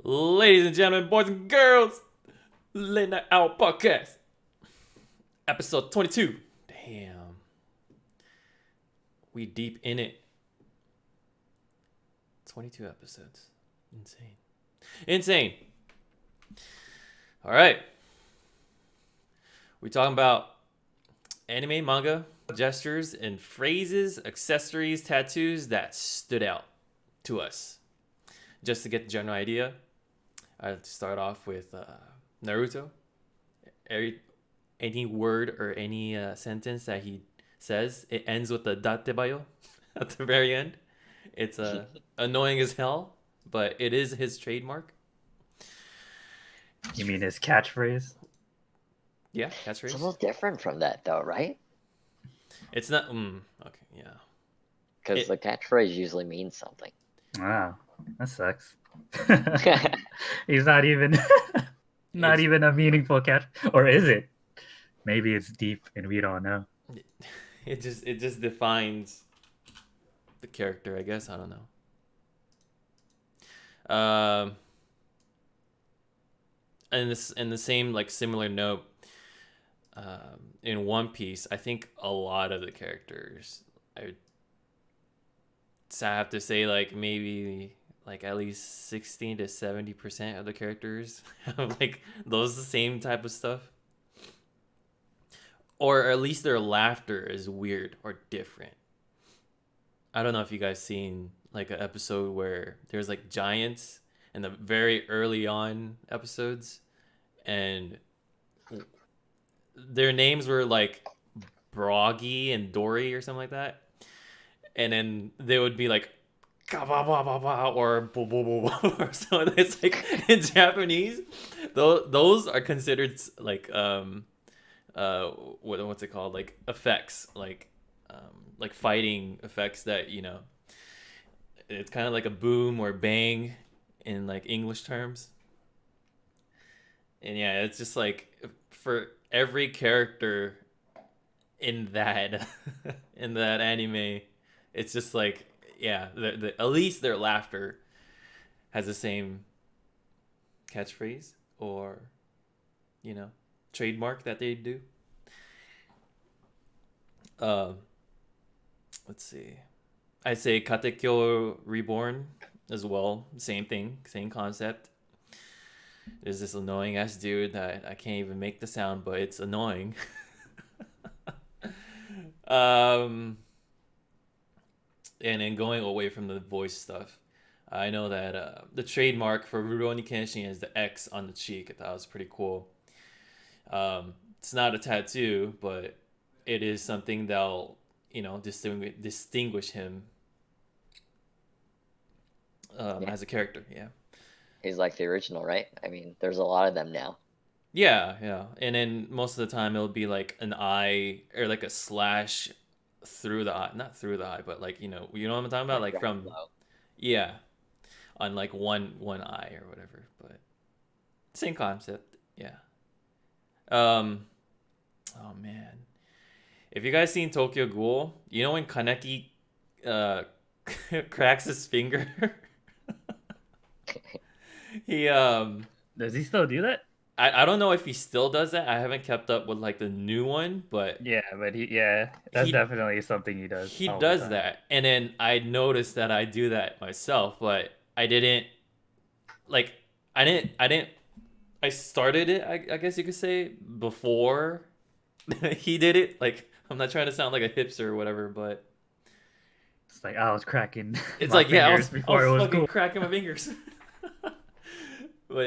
Ladies and gentlemen, boys and girls, Late Night Hour Podcast, episode 22. Damn. We deep in it. 22 episodes. Insane. Insane. All right. We're talking about anime, manga, gestures, and phrases, accessories, tattoos that stood out to us. Just to get the general idea, I'd start off with Naruto. Any word or any sentence that he says, it ends with the datebayo at the very end. It's annoying as hell, but it is his trademark. You mean his catchphrase? Yeah, It's a catchphrase. little different from that, though, right? It's not. Okay, yeah. Because the catchphrase usually means something. Wow, that sucks. He's not even not It's- even a meaningful catch, or is it? Maybe it's deep and we don't know. It just defines the character, I guess. I don't know. And this in the same like similar note, in One Piece, I think a lot of the characters, I have to say like maybe like at least 16 to 70% of the characters have like those the same type of stuff. Or at least their laughter is weird or different. I don't know if you guys seen like an episode where there's like giants in the very early on episodes, and their names were like Broggy and Dory or something like that, and then they would be like "Ka ba ba ba ba" or "bo bo bo bo" or something. It's like in Japanese, those are considered like what's it called, like effects, like fighting effects that it's kind of like a boom or bang in like English terms. And yeah, it's just like for every character in that in that anime, it's just like yeah, at least their laughter has the same catchphrase or trademark that they do. Um, let's see. I say Katekyo Reborn as well. Same thing, same concept. There's this annoying ass dude that I can't even make the sound, but it's annoying. um, and then going away from the voice stuff, I know that the trademark for Rurouni Kenshin is the X on the cheek. I thought it was pretty cool. It's not a tattoo, but it is something that'll distinguish him Yeah. as a character. Yeah. He's like the original, right? I mean, there's a lot of them now. Yeah. And then most of the time it'll be like an eye or like a slash through the eye, not through the eye, but like what I'm talking about, like Like from low. yeah, on like one eye or whatever. But same concept. Yeah. Um. Oh man, if you guys seen Tokyo Ghoul, you know when Kaneki uh cracks his finger. he Does he still do that? I don't know if he still does that. I haven't kept up with like the new one, but Yeah, but that's he definitely something he does he all the does time. that. And then I noticed that I do that myself, but I didn't like I started it, I guess you could say, before he did it. Like I'm not trying to sound like a hipster or whatever, but It's like I was cracking it's my like yeah, fingers I before was it was fucking cool. cracking my fingers. But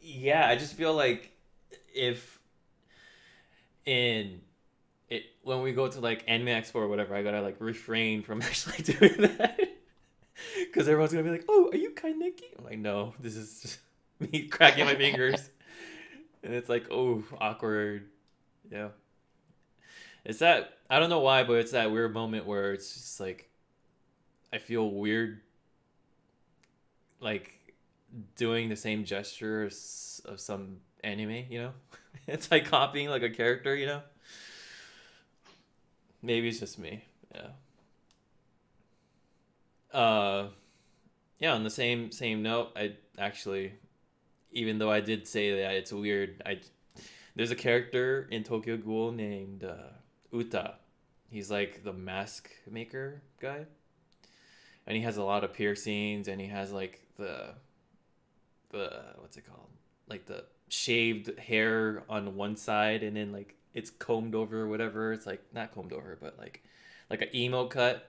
yeah, I just feel like if in it when we go to like Anime Expo or whatever, I gotta like refrain from actually doing that because everyone's gonna be like, "Oh, are you Kaneki?" I'm like, "No, this is just me cracking my fingers," and it's like, "Oh, awkward." Yeah, it's that I don't know why, but it's that weird moment where it's just like I feel weird, like doing the same gesture of some anime. It's like copying like a character. Maybe it's just me. Yeah. yeah, on the same note, I actually, even though I did say that it's weird, I there's a character in Tokyo Ghoul named Uta. He's like the mask maker guy, and he has a lot of piercings, and he has like the what's it called, like the shaved hair on one side, and then like it's combed over or whatever. It's like not combed over, but like an emo cut.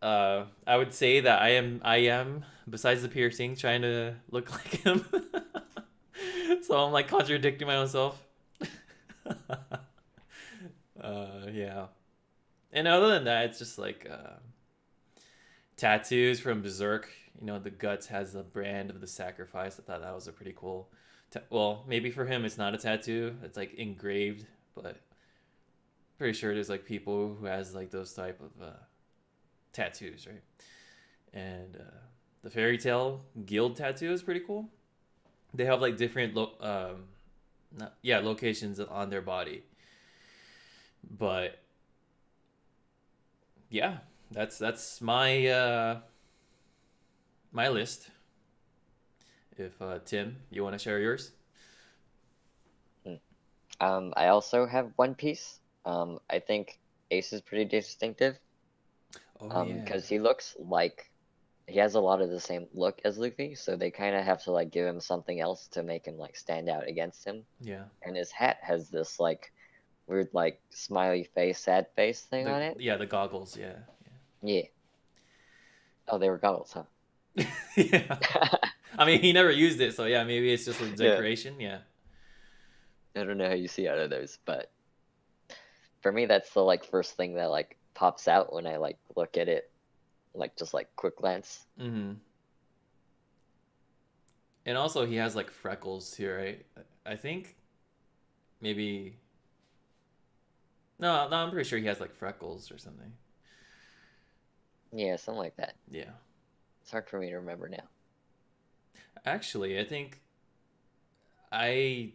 I would say that I am besides the piercing trying to look like him. So I'm like contradicting my own self. Yeah. And other than that, it's just like tattoos from Berserk. You know, the guts has the brand of the sacrifice. I thought that was a pretty cool. Well, maybe for him it's not a tattoo. It's like engraved, but pretty sure there's like people who has like those type of tattoos, right? And the fairy tale guild tattoo is pretty cool. They have like different not, yeah, locations on their body, but yeah, that's my list. If Tim, you want to share yours? Mm. I also have One Piece. I think Ace is pretty distinctive. Oh yeah, Because he looks like he has a lot of the same look as Luffy, so they kind of have to like give him something else to make him like stand out against him. yeah. And his hat has this like weird like smiley face, sad face thing on it. The goggles, yeah, Yeah. Oh, they were goggles, huh? yeah. Yeah. I mean, he never used it, so yeah, maybe it's just a Yeah. decoration. Yeah. I don't know how you see out of those, but for me, that's the like first thing that like pops out when I like look at it, like just like quick glance. Mm-hmm. And also, he has like freckles too, right? I think maybe no, I'm pretty sure he has like freckles or something. Yeah, something like that. Yeah. It's hard for me to remember now. Actually, I think I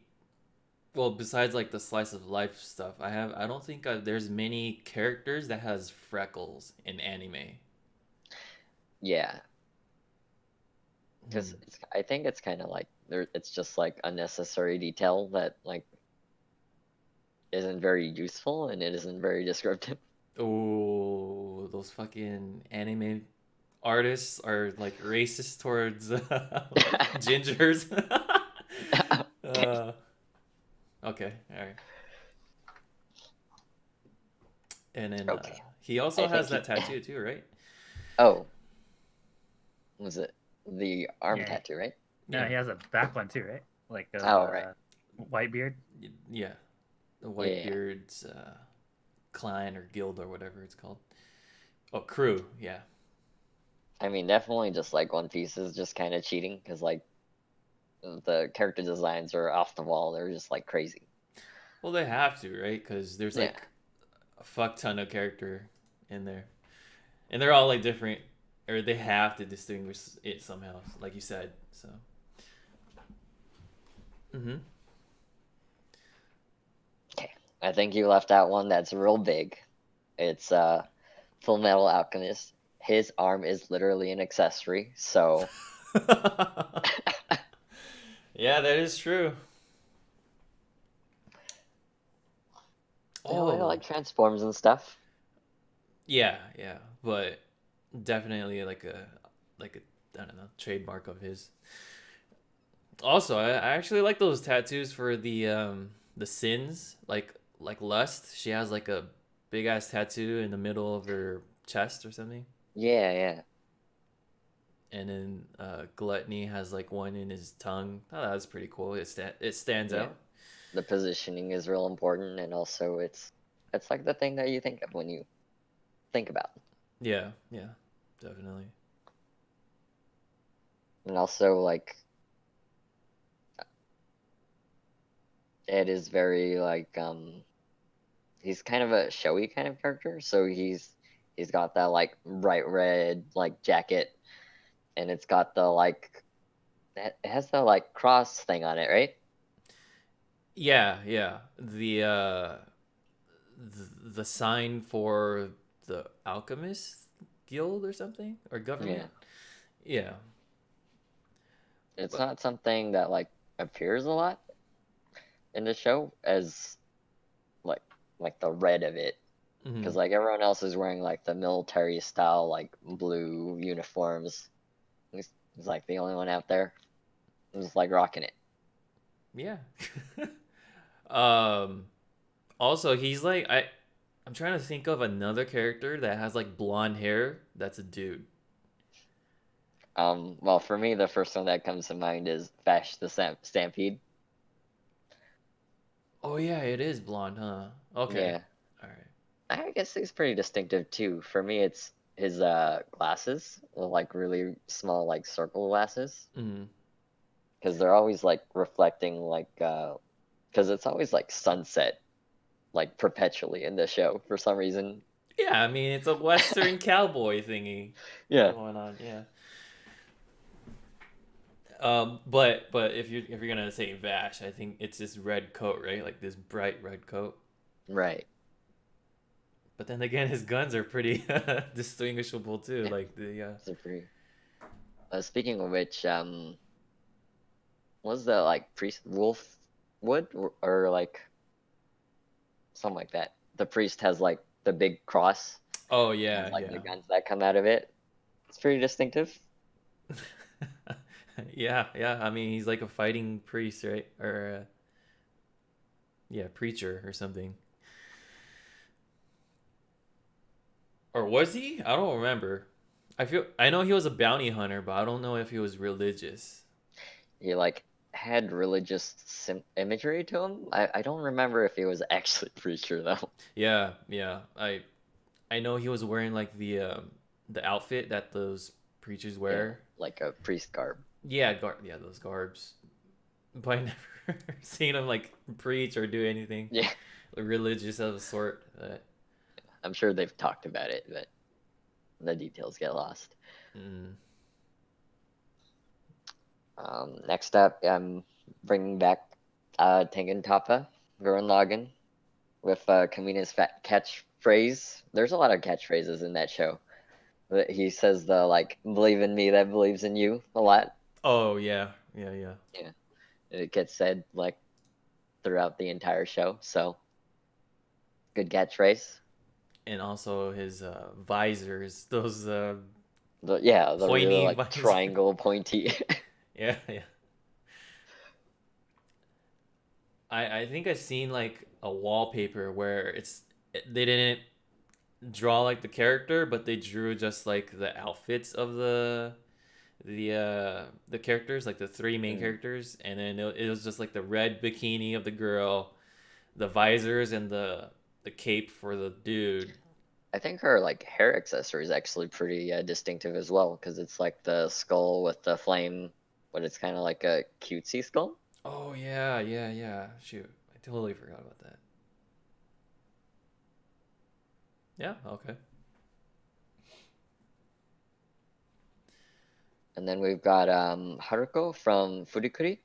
well, besides like the slice of life stuff, I don't think there's many characters that has freckles in anime. Yeah, Hmm. because I think it's kind of like there. It's just like unnecessary detail that like isn't very useful and it isn't very descriptive. Oh, those fucking anime artists are like racist towards gingers. uh, okay, all right. And then Okay, he also I has think that tattoo too, right? Oh, was it the arm Yeah. tattoo, right? No, Yeah, he has a back one too, right? Like of Oh, right. Whitebeard. yeah. The Yeah. Whitebeard's clan or guild or whatever it's called. Oh, crew. Yeah. I mean, definitely just like One Piece is just kind of cheating because like the character designs are off the wall. They're just like crazy. Well, they have to, right? Because there's Yeah. like a fuck ton of character in there, and they're all like different, or they have to distinguish it somehow, like you said. So. Mm-hmm. Okay. I think you left out one that's real big. It's Full Metal Alchemist. His arm is literally an accessory, so Yeah, that is true. you know, I Oh, like transforms and stuff. yeah, yeah, but definitely like a I don't know trademark of his. Also, I actually like those tattoos for the sins, like lust. She has like a big ass tattoo in the middle of her chest or something, Yeah, yeah, and then gluttony has like one in his tongue. Oh, that's pretty cool. It stands yeah. out. The positioning is real important, and also it's like the thing that you think of when you think about. Yeah, yeah, definitely. And also like it is very like he's kind of a showy kind of character, so he's got that like bright red like jacket and it's got the like it has the like cross thing on it, right? Yeah, yeah. The sign for the alchemist guild or something or government. Yeah. It's But not something that like appears a lot in the show as like the red of it, mhm. because like everyone else is wearing like the military style like blue uniforms. He's like the only one out there who's like rocking it. Yeah. um Also, he's like I'm trying to think of another character that has like blonde hair that's a dude. Well, for me, the first one that comes to mind is Vash the Stampede. Oh yeah, it is blonde, huh? Okay. Yeah, All right. I guess he's pretty distinctive too. For me, it's his glasses, like really small, like circle glasses, Mhm. because they're always like reflecting like because it's always like sunset, like perpetually in the show for some reason. Yeah, I mean, it's a western cowboy thingy Yeah, going on. Yeah. But if you're gonna say Vash, I think it's this red coat, right? Like this bright red coat. right. But then again, his guns are pretty distinguishable too. Yeah, Like the so pretty. Speaking of which, was the like priest wolf wood or like something like that? The priest has like the big cross oh and yeah, like the yeah. guns that come out of it. It's pretty distinctive. Yeah, yeah. I mean, he's like a fighting priest, right? Or yeah, preacher or something. Or was he? I don't remember. I know he was a bounty hunter, but I don't know if he was religious. He like had religious imagery to him. I don't remember if he was actually a preacher though. Yeah, yeah. I know he was wearing like the outfit that those preachers Yeah, wear. like a priest garb. Yeah, yeah, those garbs. But I never seen him like preach or do anything Yeah, religious of a sort. I'm sure they've talked about it, but the details get lost. Mm. Next up, I'm bringing back Tengen Toppa, Gurren Lagann, with Kamina's catchphrase. There's a lot of catchphrases in that show. He says the like "believe in me that believes in you" a lot. Oh yeah, yeah, yeah. Yeah, it gets said like throughout the entire show. So good catchphrase. And also his visors, those The really pointy like visors. triangle pointy. Yeah, yeah. I think I've seen like a wallpaper where they didn't draw like the character, but they drew just like the outfits of the characters, like the three main Mm. characters, and then it was just like the red bikini of the girl, the visors, and the cape for the dude. I think her like hair accessory is actually pretty distinctive as well because it's like the skull with the flame, but it's kind of like a cutesy skull. Oh yeah, yeah, yeah. Shoot, I totally forgot about that. Yeah, okay. And then we've got Haruko from Furikuri.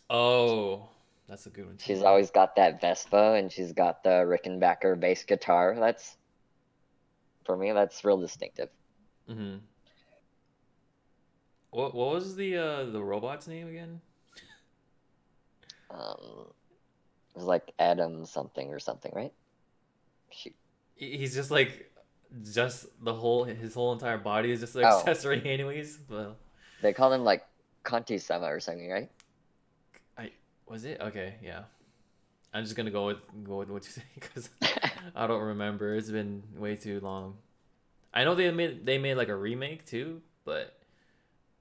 Oh, that's a good one too. She's Yeah. always got that Vespa and she's got the Rickenbacker bass guitar. That's for me, that's real distinctive. Mm-hmm. What was the robot's name again? It was like Adam something or something, right? Shoot. He's just like just his whole entire body is just an Oh, accessory anyways. But they call him like Kanti-sama or something, right? I was it okay? Yeah, I'm just gonna go with what you say because I don't remember. It's been way too long. I know they made like a remake too, but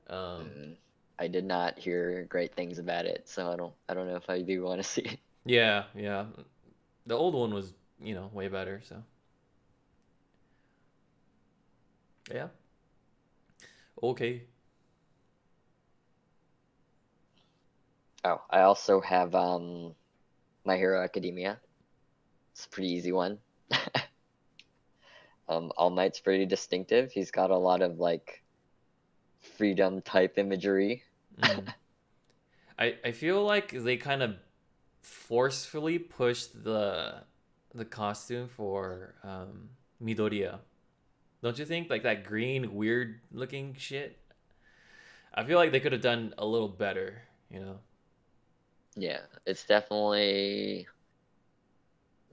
um Mm, I did not hear great things about it, so I don't know if I do want to see it. yeah, yeah. The old one was way better. So yeah, okay. Oh, I also have My Hero Academia. It's a pretty easy one. All Might's pretty distinctive. He's got a lot of like freedom type imagery. Mm. I feel like they kind of forcefully pushed the costume for Midoriya. Don't you think? Like that green, weird looking shit. I feel like they could have done a little better. You know. Yeah, it's definitely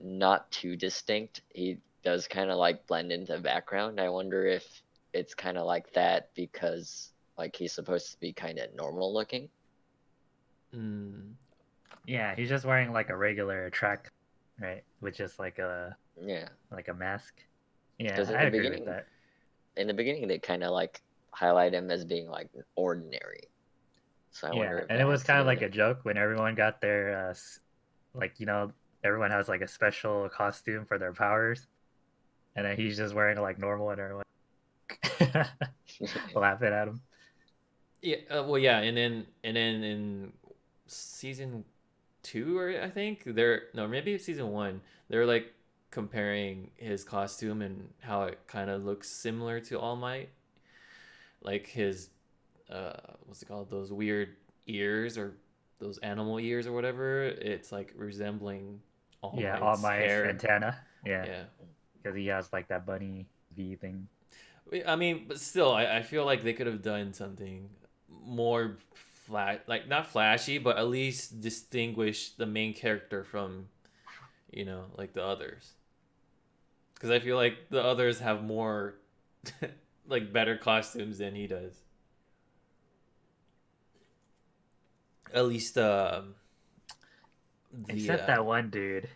not too distinct. He does kind of like blend into the background. I wonder if it's kind of like that because like he's supposed to be kind of normal looking. Mm. Yeah, he's just wearing like a regular track, right? With just Yeah, like a mask. Yeah, because I agree with that. in the beginning they kind of like highlight him as being like ordinary. So I wonder Yeah, if and it that was has to kind do of with like it. a joke when everyone got their like everyone has like a special costume for their powers, and then he's just wearing like normal, and everyone laughing at him. Yeah. Well, yeah, and then in season two, or I think they're no, maybe it's season one. They're like comparing his costume and how it kind of looks similar to All Might, like his what's it called? Those weird ears or those animal ears or whatever. It's like resembling All Yeah, All Might's Might's hair. antenna. Yeah, Yeah. because he has like that bunny V thing. I mean, but still, I feel like they could have done something more flat, like not flashy, but at least distinguish the main character from, like the others. Because I feel like the others have more, like better costumes than he does. At least, the Except that one dude.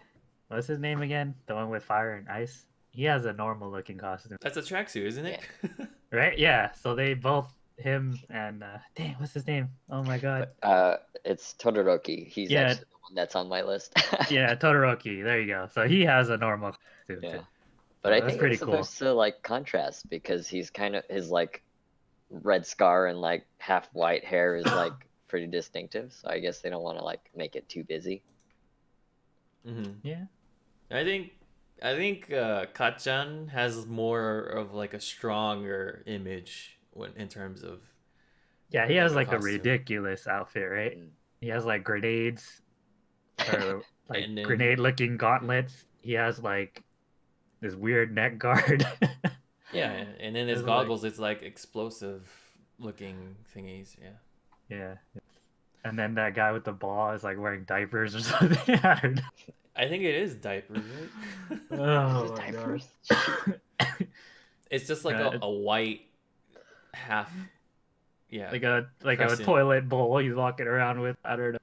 What's his name again? The one with fire and ice. He has a normal looking costume, that's a tracksuit, isn't it? Yeah, right? Yeah. So they both him and dang, what's his name? Oh my god. but it's Todoroki. He's Yeah, actually the one that's on my list. yeah, Todoroki. There you go. So he has a normal costume too. Yeah, but So I that's think it's pretty cool. supposed to like contrast because he's kind of his like red scar and like half white hair is like pretty distinctive. So I guess they don't want to like make it too busy. Mm-hmm. Yeah. I think, Kachan has more of like a stronger image in terms of Yeah, he like has a like a costume, ridiculous outfit, right? Mm. He has like grenades or like and then grenade looking gauntlets. He has like this weird neck guard. yeah, and then his It's like goggles, it's like explosive looking thingies. Yeah, yeah. And then that guy with the ball is like wearing diapers or something. I don't know. I think it is diapers, right? Is it Oh my diapers? god. It's just like Yeah, a white half, yeah, like a crescent. toilet bowl he's walking around with. I don't know.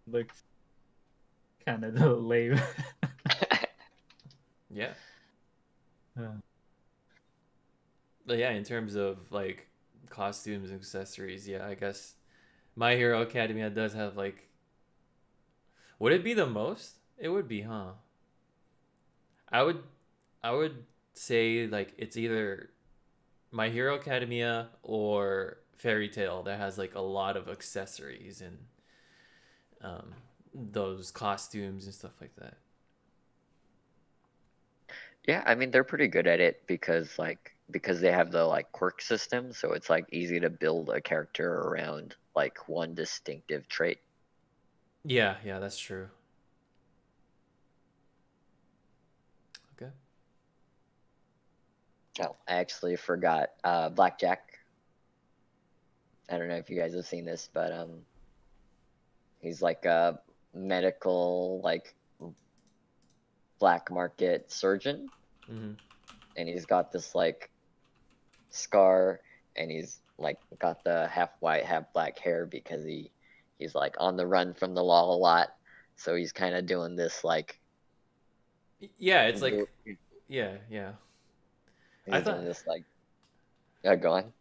Looks kind of lame. Yeah, Uh, but yeah, in terms of like costumes and accessories, yeah, I guess My Hero Academia does have like. Would it be the most? It would be, huh? I would, I would say like it's either My Hero Academia or Fairy Tale that has like a lot of accessories and um, those costumes and stuff like that. Yeah, I mean they're pretty good at it because they have the like quirk system, so it's like easy to build a character around like one distinctive trait. Yeah, yeah, that's true. Okay. Oh, I actually forgot Blackjack. I don't know if you guys have seen this, but he's like a medical like black market surgeon, Mm-hmm. and he's got this like scar, and he's like got the half white, half black hair because he's like on the run from the law a lot. So he's kind of doing this like Yeah, it's he's like, yeah, yeah. I doing thought this like go on.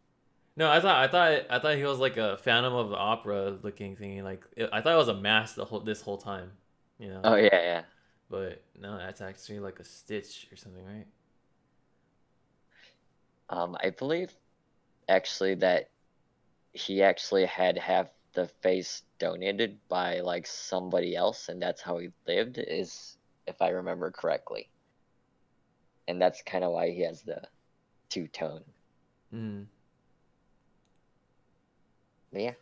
no, I thought he was like a Phantom of the Opera looking thingy. Like I thought it was a mask this whole time, you know. Oh yeah, yeah. But no, that's actually like a stitch or something, right? I believe actually that he actually had half the face donated by like somebody else, and that's how he lived, is if I remember correctly. And that's kind of why he has the two tone. Mm. But yeah,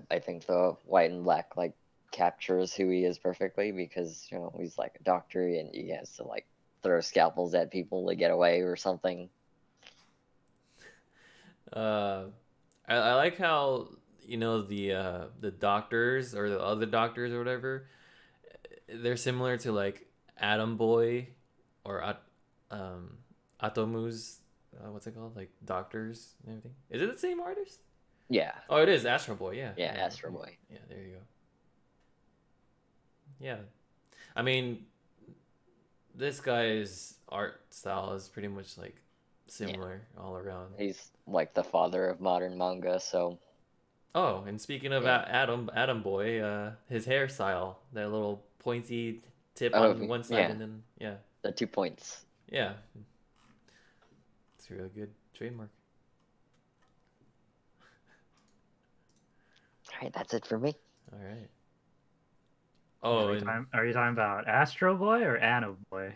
I think the white and black like captures who he is perfectly because he's like a doctor and he has to like throw scalpels at people to get away or something. Uh, I like how the doctors or the other doctors or whatever, they're similar to like Atom Boy or um Atomu's what's it called, like doctors and everything. Is it the same artist? Yeah, Oh, it is Astro Boy. Yeah, yeah, yeah, Astro okay. Boy. Yeah, there you go. Yeah, I mean, this guy's art style is pretty much like Yeah, similar all around. he's like the father of modern manga. So Oh, and speaking of yeah. Atom Boy, his hairstyle, that little pointy tip Oh on one side, yeah, and then yeah, the 2 points. yeah, it's a really good trademark. All right, that's it for me. All right. Are Oh, we and talking about Astro Boy or Anno Boy?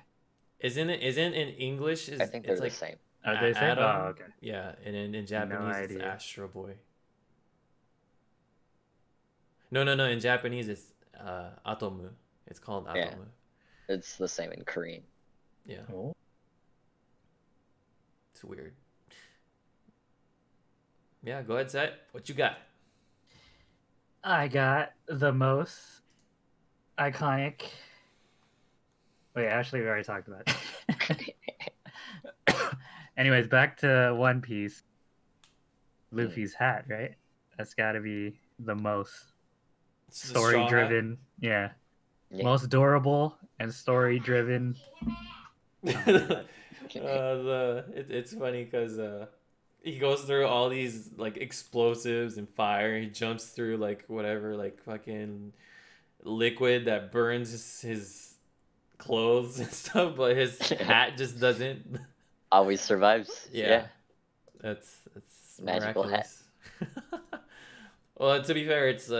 isn't in English I is think they're it's the like same. Are they the same? Oh, Atom? okay. Yeah, and in No Japanese it's idea. Astro Boy. No. In Japanese it's Atomu. It's called Yeah, Atomu. it's the same in Korean. Yeah, Oh. it's weird. Yeah, go ahead, Set. What you got? I got the most iconic. Wait, actually, we already talked about it. Anyways, back to One Piece. Luffy's hat, right? That's got to be the most It's the story straw hat. driven. Yeah. Yeah. Most durable and story driven. Oh my god. It's funny because he goes through all these like explosives and fire. He jumps through like whatever, like fucking liquid that burns his clothes and stuff, but his hat just doesn't. Always survives. Yeah, Yeah, that's magical hat. miraculous. Well, to be fair, it's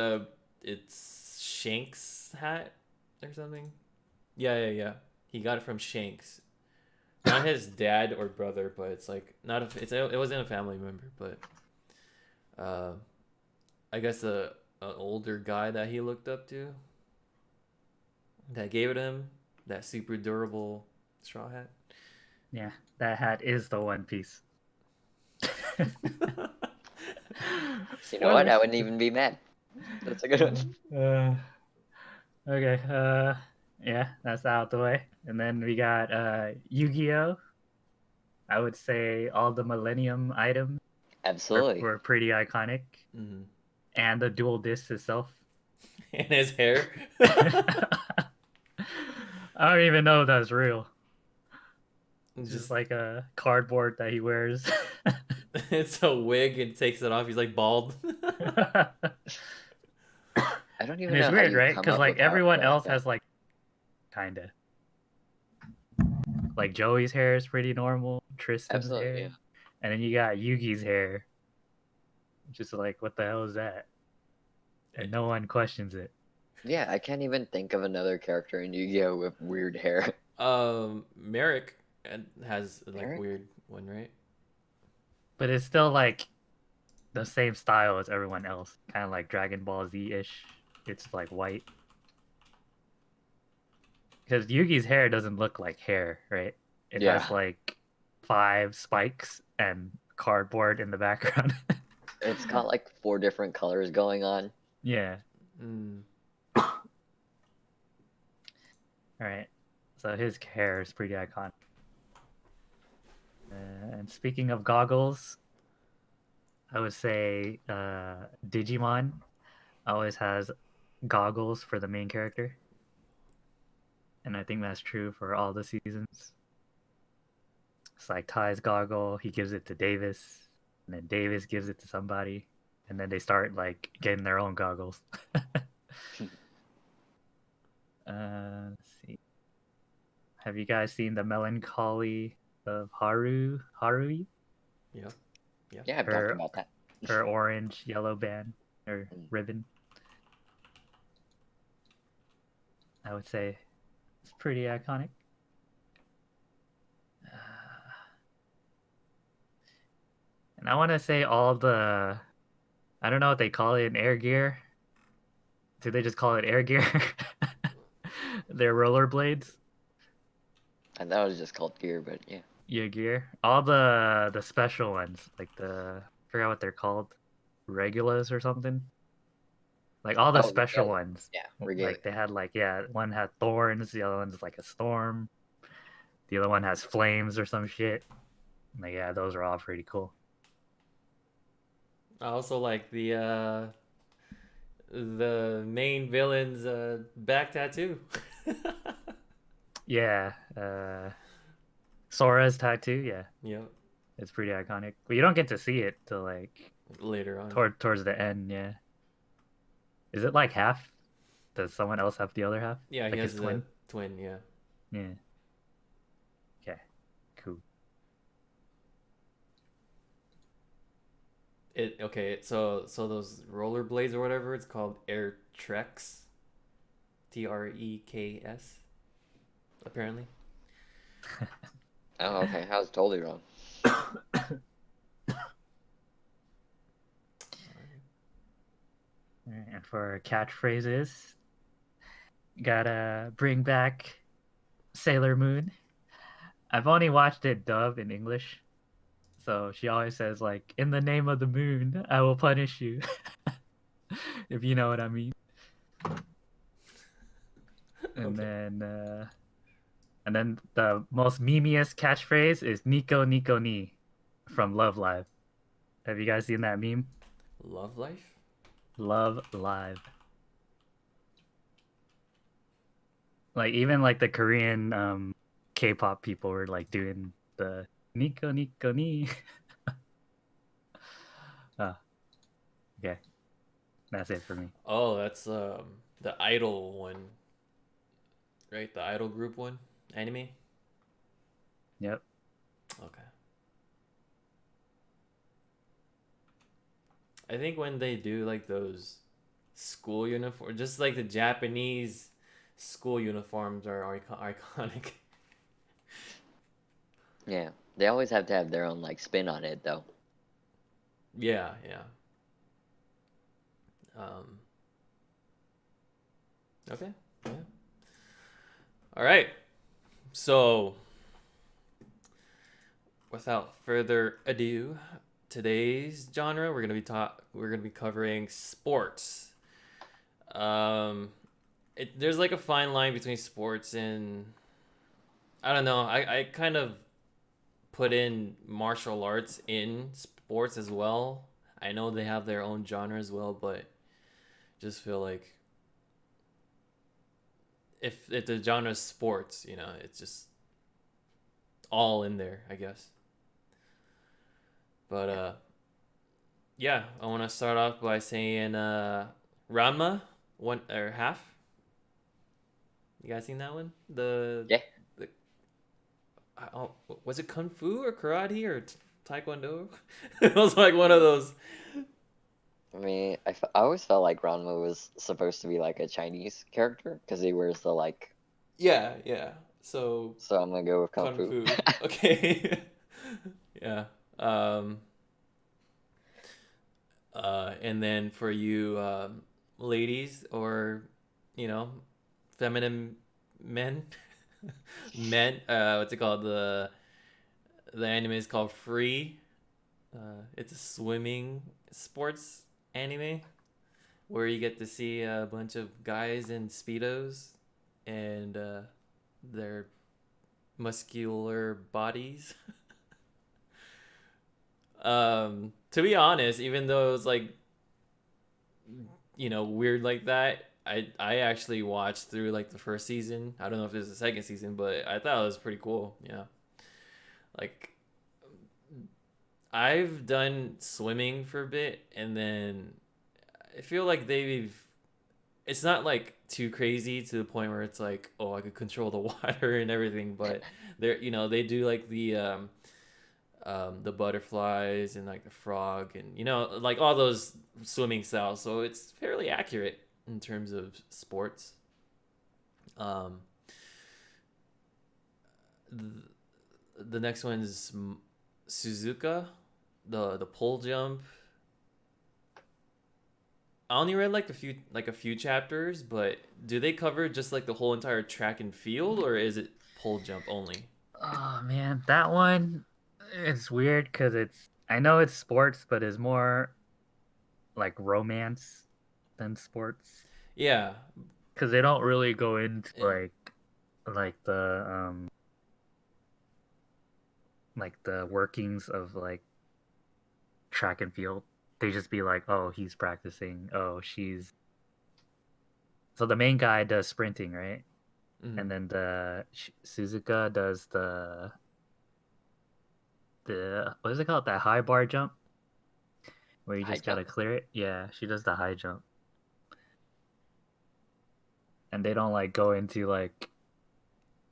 Shanks' hat or something. Yeah. He got it from Shanks, not his dad or brother, but it's like not a, it wasn't a family member, but uh, I guess a older guy that he looked up to that gave it him that super durable straw hat. Yeah, that hat is the One Piece. You know what? I Spoilers. wouldn't even be mad. That's a good one. Okay. Yeah, that's out the way. And then we got Yu-Gi-Oh. I would say all the Millennium items Absolutely. were pretty iconic, Mm-hmm. and the dual disc itself. And his hair. I don't even know if that's real. Just Just like a cardboard that he wears. it's a wig and takes it off. He's like bald. I don't And even it's know how weird, you right? come Because up like with hair everyone like else that. has like kinda like Joey's hair is pretty normal, Tristan's Absolutely, hair, yeah. and then you got Yugi's hair, just like what the hell is that? And no one questions it. Yeah, I can't even think of another character in Yu-Gi-Oh with weird hair. Merrick has like Merrick? weird one, right? But it's still like the same style as everyone else, kind of like Dragon Ball Z ish. It's like white. Because Yugi's hair doesn't look like hair, right? It Yeah, has like 5 spikes and cardboard in the background. it's got like 4 different colors going on. Yeah. Mm. All right. So his hair is pretty iconic. And speaking of goggles, I would say Digimon always has goggles for the main character. And I think that's true for all the seasons. It's like Ty's goggle, he gives it to Davis, and then Davis gives it to somebody, and then they start like getting their own goggles. Let's see. Have you guys seen the Melancholy of Harui? Yeah. Yeah, I've talked Her about that. her orange yellow band or Mm. ribbon. I would say it's pretty iconic. And I want to say all the, I don't know what they call it in air gear. Do they just call it air gear? They're rollerblades. And that was just called gear, but yeah. Your gear. All the special ones, like the forgot what they're called, regulars or something. Like all the Oh, special regalia. ones. Yeah, Like regalia. they had like one had thorns, the other one's like a storm, the other one has flames or some shit. Like yeah, those are all pretty cool. I also like the main villain's back tattoo. Yeah, Sora's tattoo. Yeah, Yep. it's pretty iconic. But you don't get to see it till like Later on. towards the end. Yeah, is it like half? Does someone else have the other half? Yeah, he Like his has the twin? twin. Yeah. Yeah. Okay. Cool. It okay. So those rollerblades or whatever it's called, Air Treks. Treks. Apparently. Oh, okay. I was totally wrong. And for catchphrases, gotta bring back Sailor Moon. I've only watched it dub in English, so she always says like, "In the name of the moon, I will punish you," if you know what I mean. And Okay. then the most memeiest catchphrase is "Nico Nico Ni" from Love Live. Have you guys seen that meme? Love Life. Love Live. Like even like the Korean K-pop people were like doing the Nico Nico Ni. Ah, okay. That's it for me. Oh, that's the Idol one, right? The Idol group one, anime. Yep. Okay. I think when they do like those school uniform, just like the Japanese school uniforms are iconic. Yeah, they always have to have their own like spin on it, though. Yeah, yeah. Um, okay. Yeah. All right. So, without further ado, today's genre we're gonna be covering sports. Um, there's like a fine line between sports and I don't know. I kind of put in martial arts in sports as well. I know they have their own genre as well, but just feel like if the genre is sports, it's just all in there, I guess. But yeah, I want to start off by saying Ranma one or half. You guys seen that one? Yeah, The oh, was it kung fu or karate or taekwondo? It was like one of those. I mean, I always felt like Ranma was supposed to be like a Chinese character because he wears the like. Yeah, yeah. So So I'm gonna go with Kung kung Fu. fu. Okay. Yeah. Um. And then for you, ladies or you know, feminine men, men. What's it called? The anime is called Free. It's a swimming sports anime where you get to see a bunch of guys in speedos and their muscular bodies. To be honest, even though it was like weird like that, I actually watched through like the first season. I don't know if there's a second season, but I thought it was pretty cool. Yeah, like I've done swimming for a bit, and then I feel like they've. It's not like too crazy to the point where it's like, oh, I could control the water and everything, but they do like the butterflies and like the frog and like all those swimming styles. So it's fairly accurate in terms of sports. Um, the next one is Suzuka, the pole jump. I only read like a few chapters, but do they cover just like the whole entire track and field, or is it pole jump only? Oh man, that one it's weird because I know it's sports, but it's more like romance than sports Yeah, because they don't really go into yeah. like the workings of like track and field. They just be like, oh, he's practicing. Oh, she's so the main guy does sprinting, right? Mm-hmm. And then the Suzuka does the what is it called? That high bar jump where you High just jump. gotta clear it. Yeah, she does the high jump, and they don't like go into like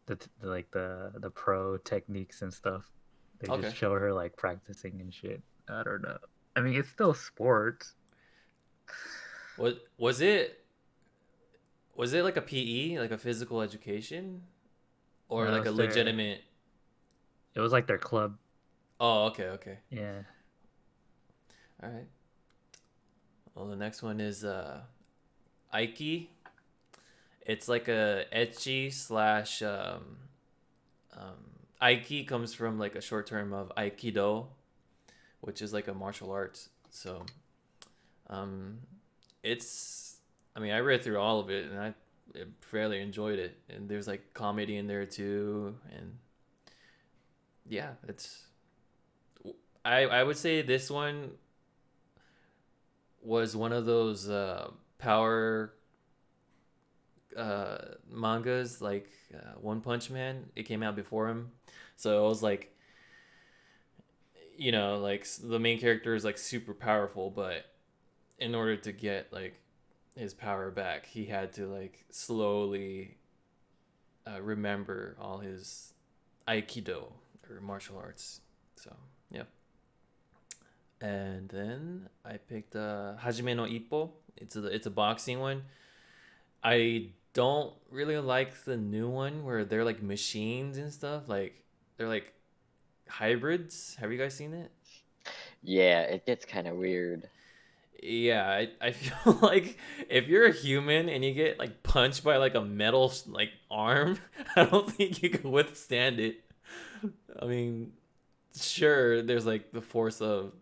the pro techniques and stuff. They just Okay. show her like practicing and shit. I don't know. I mean, it's still sports. Was it like a PE, like a physical education, or No, like a it's their. legitimate? It was like their club. Oh, okay, okay. Yeah. All right. Well, the next one is Aiki. It's like a etchy slash Aiki comes from like a short term of Aikido, which is like a martial arts. So um, it's I mean I read through all of it and I fairly enjoyed it. And there's like comedy in there too, and yeah, it's I would say this one was one of those power mangas like One Punch Man. It came out before him, so it was like like the main character is like super powerful, but in order to get like his power back, he had to like slowly remember all his aikido or martial arts. So yeah, and then I picked Hajime no Ippo. It's a boxing one. I don't really like the new one where they're like machines and stuff. Like they're like hybrids. Have you guys seen it? Yeah, it gets kind of weird. Yeah, I feel like if you're a human and you get like punched by like a metal like arm, I don't think you can withstand it. I mean, sure, there's like the force of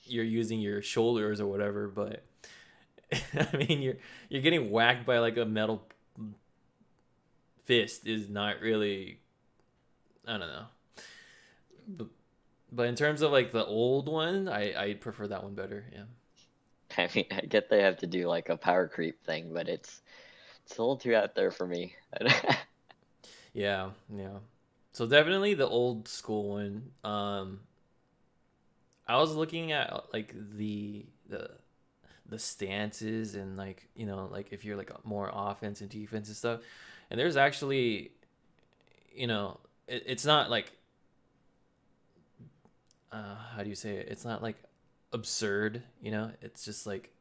you're using your shoulders or whatever, but I mean, you're getting whacked by like a metal fist is not really, I don't know. But, but in terms of like the old one, I prefer that one better. Yeah. I mean, I get they have to do like a power creep thing, but it's a little too out there for me. Yeah, yeah. So definitely the old school one. I was looking at like the stances and like like if you're like more offense and defense and stuff, and there's actually it's not like how do you say it? It's not like absurd. It's just like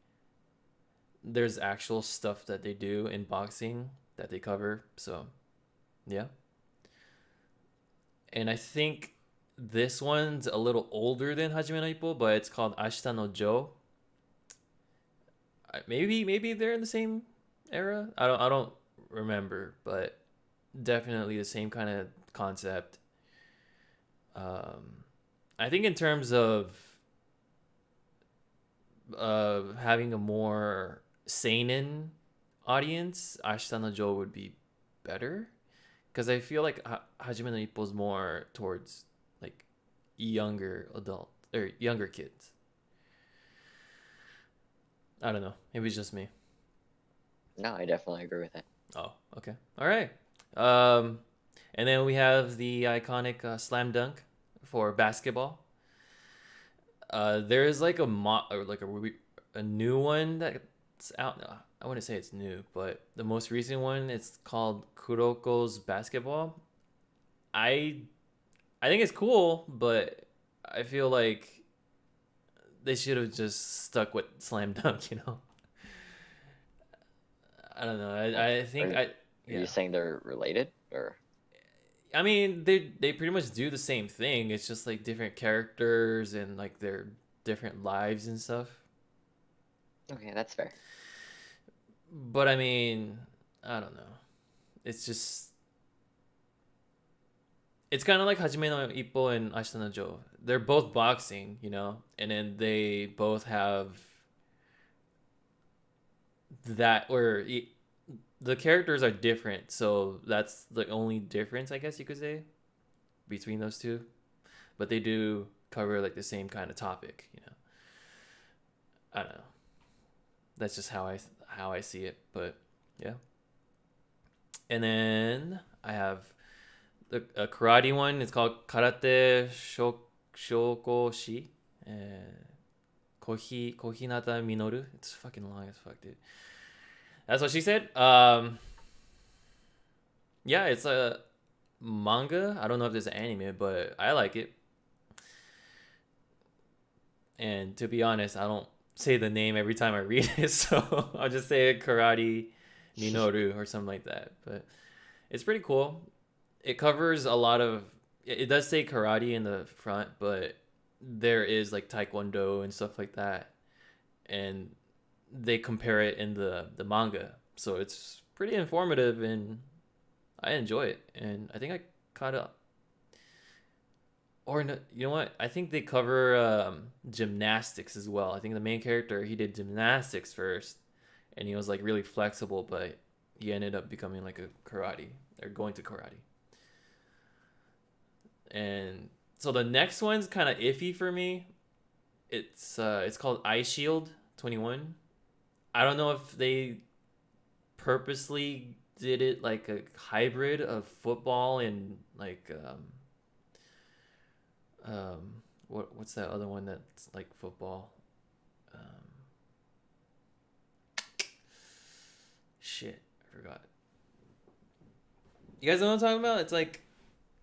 there's actual stuff that they do in boxing that they cover. So yeah, and I think this one's a little older than Hajime no Ippo, but it's called Ashita no Joe. Maybe they're in the same era. I don't remember, but definitely the same kind of concept. I think in terms of having a more seinen audience, Ashita no Joe would be better because I feel like Hajime no Ippo is more towards like younger adult or younger kids. I don't know. Maybe it's just me. No, I definitely agree with it. Oh, okay. All right. Um, and then we have the iconic slam dunk for basketball. There is like or like a new one that's out. No, I wouldn't say it's new, but the most recent one it's called Kuroko's basketball. I I think it's cool, but I feel like they should have just stuck with slam dunk. I don't know. Well, I are think are you yeah. saying they're related or I mean, they pretty much do the same thing. It's just like different characters and like their different lives and stuff. okay, that's fair. But I mean, I don't know. It's just it's kind of like Hajime no Ippo and Ashita no Joe. They're both boxing, and then they both have that where the characters are different, so that's the only difference, I guess you could say, between those two. But they do cover like the same kind of topic. I don't know. That's just how I see it, but yeah. And then I have a karate one. It's called Karate Shokoshi. Uh, Kohinata Minoru. It's fucking long as fuck, dude. That's what she said. Yeah, it's a manga. I don't know if there's an anime, but I like it. And to be honest, I don't say the name every time I read it, so I'll just say Karate Minoru or something like that. But it's pretty cool. It covers a lot of. It does say karate in the front, but there is like taekwondo and stuff like that, and they compare it in the manga, so it's pretty informative and I enjoy it. And I think I caught up. Or no, you know what? I think they cover gymnastics as well. I think the main character, he did gymnastics first, and he was like really flexible, but he ended up becoming like a karate or going to karate. And so the next one's kind of iffy for me. It's called Eye Shield 21. I don't know if they purposely did it like a hybrid of football and like what's that other one that's like football? Um, Shit, I forgot. You guys know what I'm talking about? It's like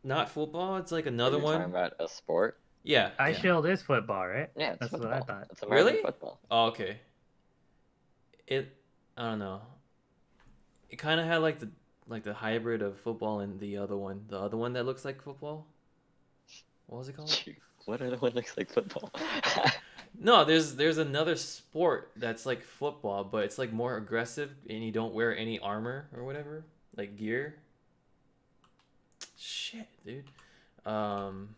not football. It's like Are another you talking one. about a sport? Yeah, Ice yeah. Shield is football, right? Yeah, it's That's what I football. thought. It's American Really? football. Oh, okay. It. I don't know. It kind of had like the hybrid of football and the other one. The other one that looks like football. What was it called? What other one looks like football? No, there's another sport that's like football, but it's like more aggressive and you don't wear any armor or whatever, like gear. Shit, dude. Um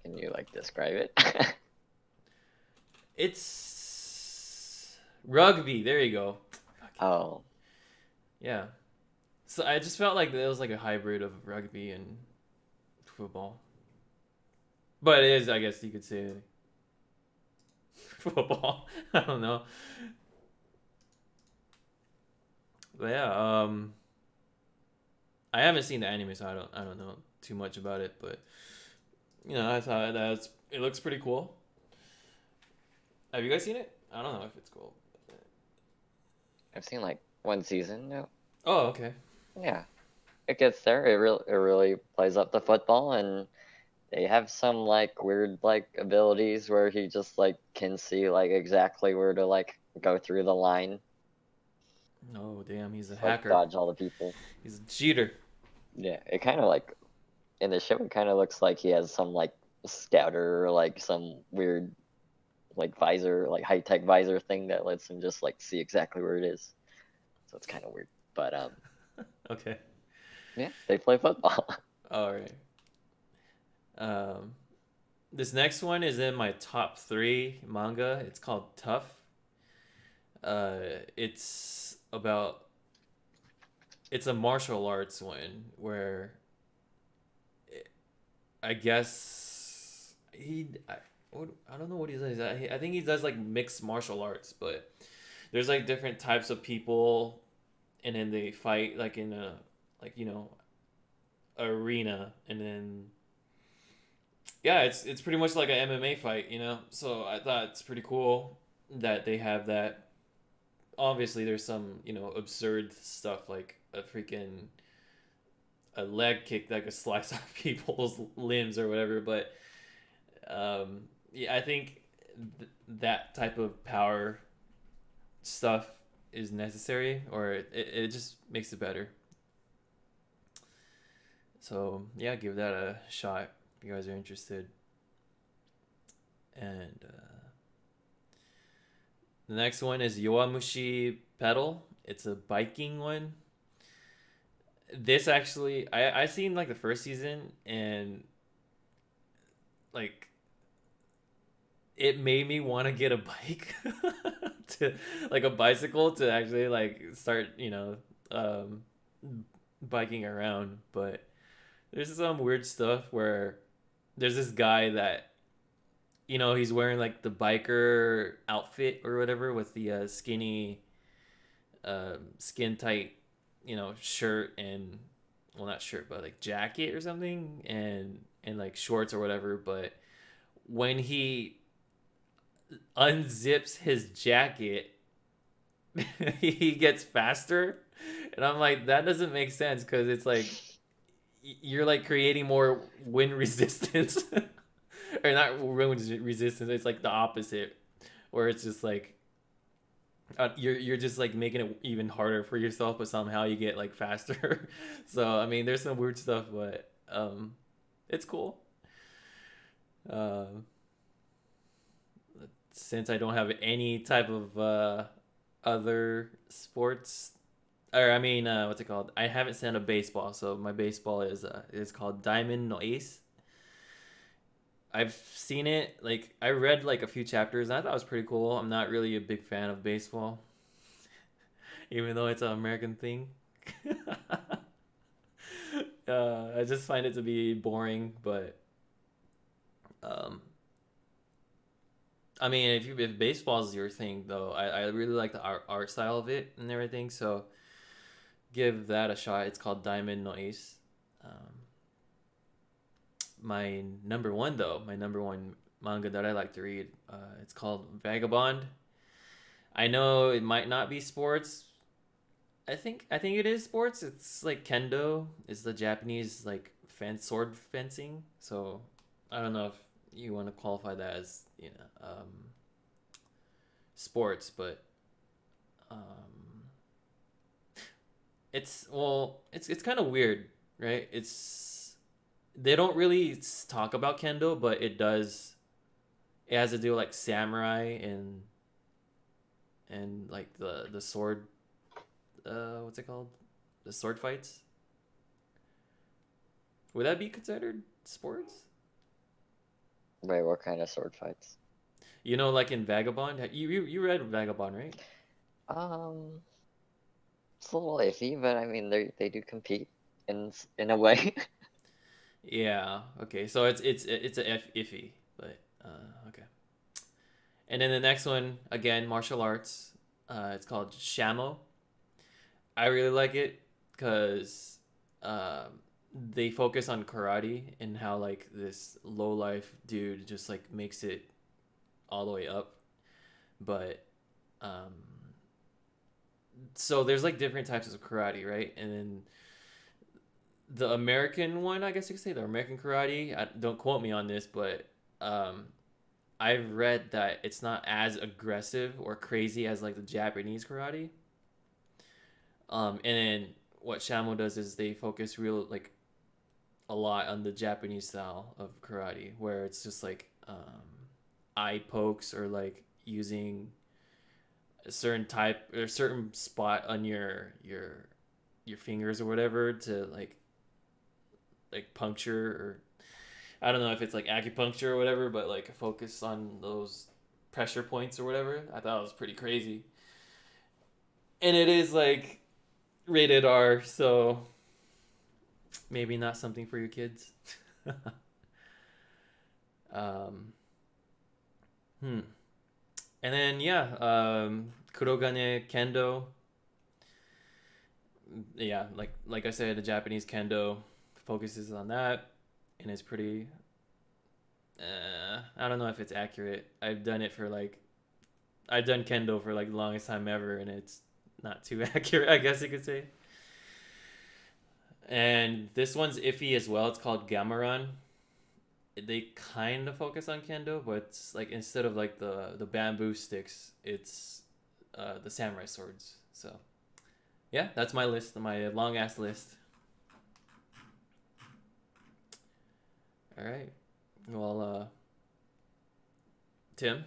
Can you like describe it? it's rugby. There you go. Oh, Yeah. So I just felt like it was like a hybrid of rugby and football. But it is, I guess you could say, football. I don't know. But yeah, I haven't seen the anime, so I don't know too much about it, but I thought it looks pretty cool. Have you guys seen it? I don't know if it's cool. I've seen like one season now. Oh, okay. Yeah, it gets there. It really plays up the football, and they have some like weird like abilities where he just like can see like exactly where to like go through the line, Oh, damn, he's a just, like hacker. dodge all the people. He's a cheater. Yeah, it kind of like in the show, it kind of looks like he has some like scouter or like some weird like visor, like high tech visor thing that lets him just like see exactly where it is. So it's kind of weird, but Okay. yeah, they play football. All right. Um, this next one is in my top 3 manga. It's called Tough. It's about it's a martial arts one where I guess I don't know what he does. I think he does like mixed martial arts, but there's like different types of people, and then they fight like in a like arena, and then yeah, it's pretty much like an MMA fight. So I thought it's pretty cool that they have that. Obviously, there's some absurd stuff like a leg kick that could slice off people's limbs or whatever, but yeah, I think that type of power stuff is necessary, or it just makes it better. So yeah, give that a shot if you guys are interested. And the next one is Yowamushi Pedal. It's a biking one. This actually, I seen like the first season, and like it made me want to get a bike, to like a bicycle to actually like start, um, biking around. But there's some weird stuff where there's this guy that he's wearing like the biker outfit or whatever with the skinny, skin tight, shirt and, well, not shirt, but like jacket or something, and like shorts or whatever. But when he unzips his jacket, he gets faster, and I'm like, that doesn't make sense because it's like you're like creating more wind resistance, or not wind resistance. It's like the opposite, where it's just like you're just like making it even harder for yourself, but somehow you get like faster. So I mean, there's some weird stuff, but it's cool. Um, since I don't have any type of other sports, or I mean, what's it called? I haven't seen a baseball, so my baseball is called Diamond no Ace. I've seen it, like I read like a few chapters, and I thought it was pretty cool. I'm not really a big fan of baseball, even though it's an American thing. I just find it to be boring, but um, I mean, if baseball is your thing, though, I really like the art style of it and everything. So give that a shot. It's called Diamond no Ace. Um, my number one manga that I like to read, it's called Vagabond. I know it might not be sports. I think it is sports. It's like kendo. It's the Japanese like sword fencing. So I don't know if you want to qualify that as sports, but um, it's kind of weird, right? It's They don't really talk about kendo, but it does. It has to do with like samurai and like the sword. What's it called? The sword fights. Would that be considered sports? Wait, what kind of sword fights? Like in Vagabond. You read Vagabond, right? Um, it's a little iffy, but I mean they do compete in a way. Yeah. Okay. So it's a iffy, but okay. And then the next one again, martial arts. It's called Shamo. I really like it because they focus on karate and how like this low life dude just like makes it all the way up. But um, so there's like different types of karate, right? And then the American one, I guess you could say the American karate. Don't quote me on this, but um, I've read that it's not as aggressive or crazy as like the Japanese karate. And then what Shamo does is they focus real like a lot on the Japanese style of karate, where it's just like eye pokes or like using a certain type or a certain spot on your fingers or whatever to like puncture, or I don't know if it's like acupuncture or whatever, but like focus on those pressure points or whatever. I thought it was pretty crazy. And it is like rated R, so maybe not something for your kids. um, hmm. And then yeah, Kurogane Kendo. Yeah, like I said, the Japanese Kendo focuses on that, and it's pretty. I don't know if it's accurate. I've done Kendo for like the longest time ever, and it's not too accurate, I guess you could say. And this one's iffy as well. It's called Gameran. They kind of focus on kendo, but it's like instead of like the bamboo sticks, it's the samurai swords. So yeah, that's my list, my long ass list. All right. Well, Tim,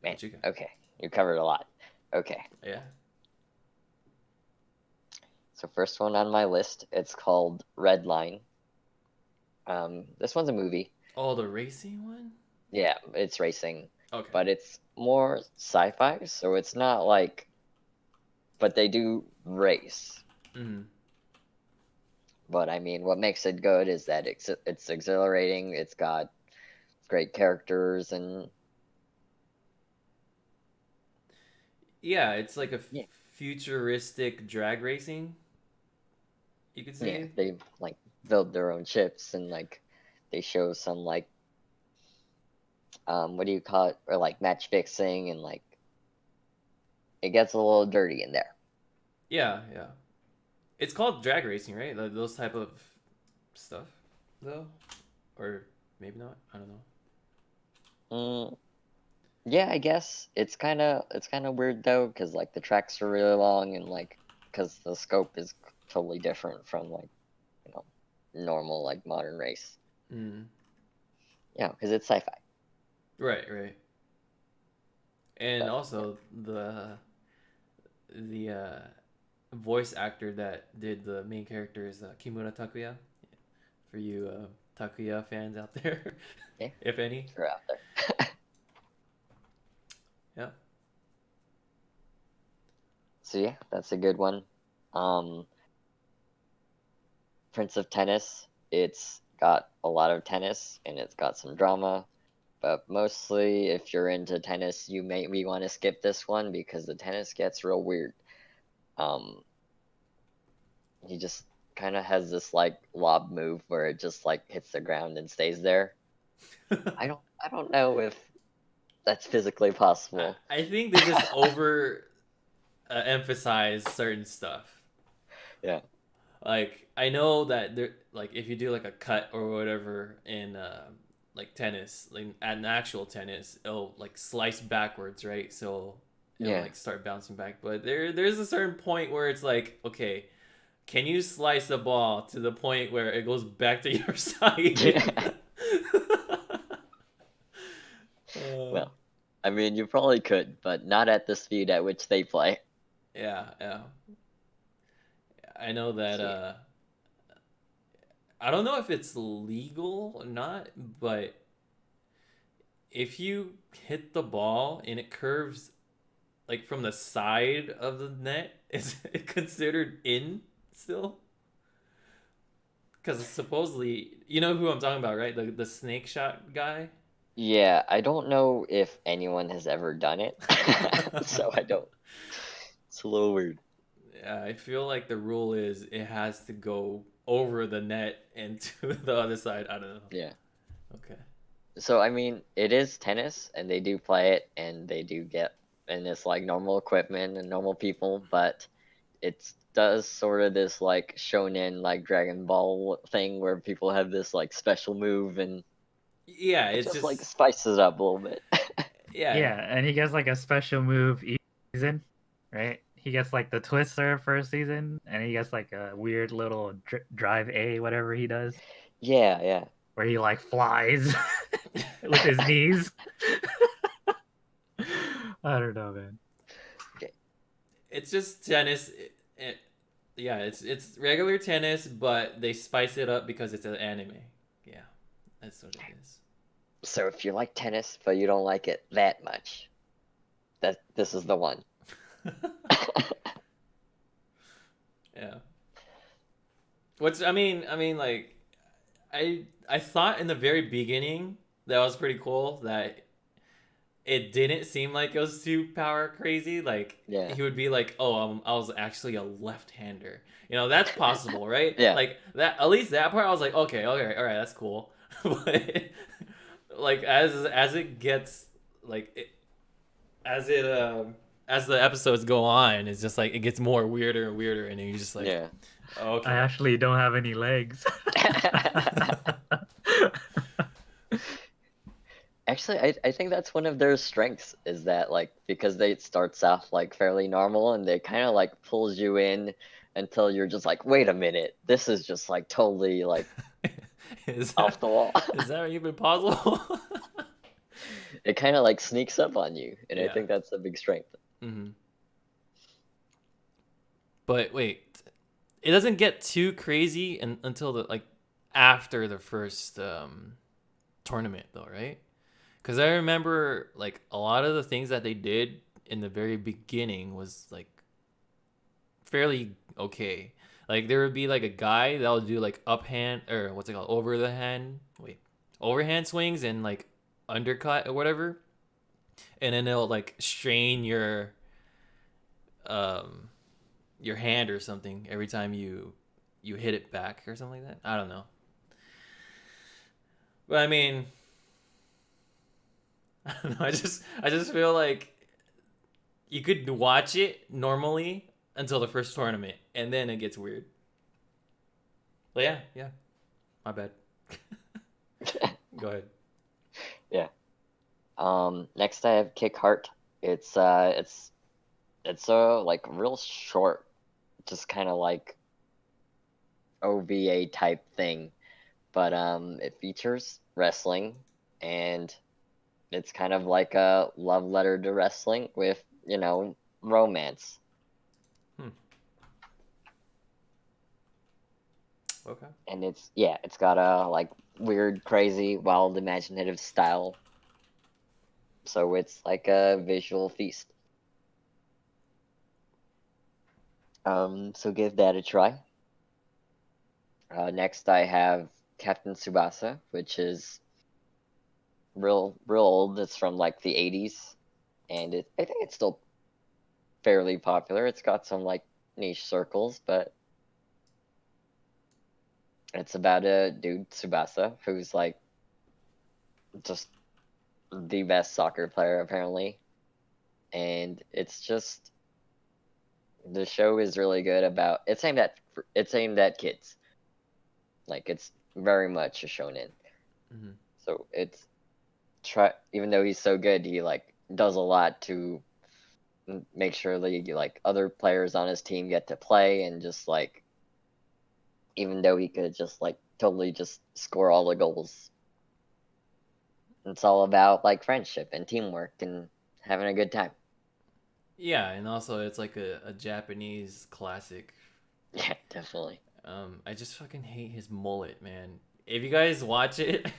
Man, what you got? okay, you covered a lot. Okay, Yeah. So first one on my list, it's called Red Line. This one's a movie. Oh, the racing one? Yeah, it's racing, Okay. but it's more sci-fi, so it's not like, but they do race. Mm-hmm. But I mean, what makes it good is that it's exhilarating. It's got great characters, and Yeah, it's like a yeah, futuristic drag racing, you could yeah, say. they like build their own ships, and like they show some like what do you call it, or like match fixing, and like it gets a little dirty in there. Yeah, yeah. It's called drag racing, right? Like those type of stuff, though, or maybe not. I don't know. Mm, yeah, I guess it's kind of weird though, because like the tracks are really long, and like because the scope is totally different from like you know normal like modern race. Mm. Yeah, because it's sci-fi. Right, right. And But yeah. also the voice actor that did the main character is Kimura Takuya. For you Takuya fans out there, Yeah, if any. they're out there. Yeah. So yeah, that's a good one. Um, Prince of Tennis. It's got a lot of tennis and it's got some drama, but mostly if you're into tennis, you maybe want to skip this one because the tennis gets real weird. Um, he just kind of has this like lob move where it just like hits the ground and stays there. I don't know if that's physically possible. I think they just over emphasize certain stuff. Yeah. Like I know that there, like if you do like a cut or whatever in like tennis, like at an actual tennis, it'll like slice backwards, right? So it'll Yeah. like start bouncing back. But there's a certain point where it's like, okay, can you slice the ball to the point where it goes back to your side? uh, Well, I mean, you probably could, but not at the speed at which they play. yeah, yeah. I know that So, yeah. I don't know if it's legal or not, but if you hit the ball and it curves like from the side of the net, is it considered in still? Because supposedly, you know who I'm talking about, right? The snake shot guy. Yeah, I don't know if anyone has ever done it, so I don't. It's a little weird. Yeah, I feel like the rule is it has to go over the net and to the other side. I don't know. Yeah. Okay. So I mean, it is tennis, and they do play it, and they do get, and it's like normal equipment and normal people, but it does sort of this like shonen like Dragon Ball thing where people have this like special move, and Yeah, it it's just like just spices it up a little bit. yeah. Yeah, and he gets like a special move each season, right? He gets like the twister first season, and he gets like a weird little drive A, whatever he does, Yeah, yeah. where he like flies with his knees. I don't know, man. Okay. It's just tennis. Yeah, it's regular tennis, but they spice it up because it's an anime. Yeah, that's what it is. So if you like tennis but you don't like it that much, that this is the one. Yeah. I mean, like, I thought in the very beginning that was pretty cool that it didn't seem like it was too power crazy. Like Yeah. he would be like, "Oh, I was actually a left-hander." You know, that's possible, right? Yeah. Like that. At least that part, I was like, "Okay, okay, all right, that's cool." But like as it gets like as the episodes go on, it's just like it gets more weirder and weirder, and you're just like, Yeah. oh, I okay. actually don't have any legs. Actually, I think that's one of their strengths is that like because they it starts off like fairly normal and they kind of like pulls you in until you're just like, wait a minute, this is just like totally like is off that the wall. is that even possible? It kind of like sneaks up on you, and I Yeah. think that's a big strength. Hmm. But wait, it doesn't get too crazy until the like after the first tournament though, right? Because I remember like a lot of the things that they did in the very beginning was like fairly okay. Like there would be like a guy that would do like uphand or what's it called, overhand swings and like undercut or whatever, and then it'll like strain um your hand or something every time you hit it back or something like that. I don't know, but I mean, I don't know. I just feel like you could watch it normally until the first tournament, and then it gets weird. But yeah, yeah, my bad. Go ahead. Yeah. Next I have Kick Heart. It's a like real short, just kind of like OVA type thing, but it features wrestling, and it's kind of like a love letter to wrestling with, romance. Hmm. Okay. And it's got a like weird, crazy, wild, imaginative style. So it's like a visual feast. So give that a try. Next I have Captain Tsubasa, which is real old. It's from like the 80s, and I think it's still fairly popular. It's got some like niche circles, but it's about a dude Tsubasa who's like just the best soccer player apparently, and it's just the show is really good about it's aimed at kids. Like it's very much a shonen. Mm-hmm. So it's try even though he's so good, he like does a lot to make sure that like other players on his team get to play, and just like even though he could just like totally just score all the goals, it's all about like friendship and teamwork and having a good time. Yeah, and also it's like a Japanese classic. Yeah, definitely. I just fucking hate his mullet, man. If you guys watch it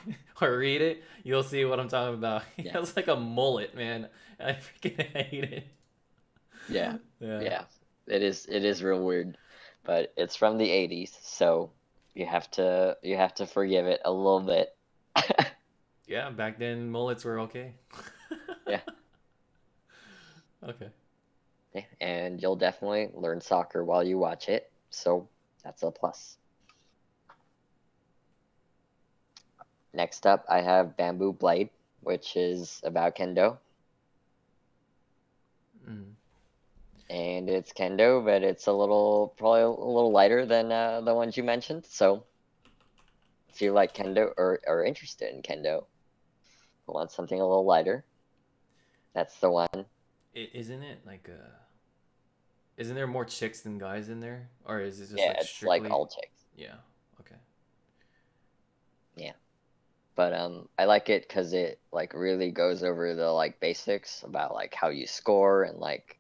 or read it, you'll see what I'm talking about. He Yeah, has like a mullet, man. I freaking hate it. yeah, Yeah. yeah. It is real weird, but it's from the 80s, so you have to forgive it a little bit. Yeah, back then mullets were okay. Yeah, Okay. yeah, and you'll definitely learn soccer while you watch it, so that's a plus. Next up, I have Bamboo Blade, which is about kendo, Mm. and it's kendo, but it's probably a little lighter than the ones you mentioned. So if you like kendo or are interested in kendo, want something a little lighter, that's the one. Isn't it like isn't there more chicks than guys in there, or is it just Yeah, like it's like strictly? all chicks. Yeah. Okay. Yeah, but I like it because it like really goes over the like basics about like how you score and like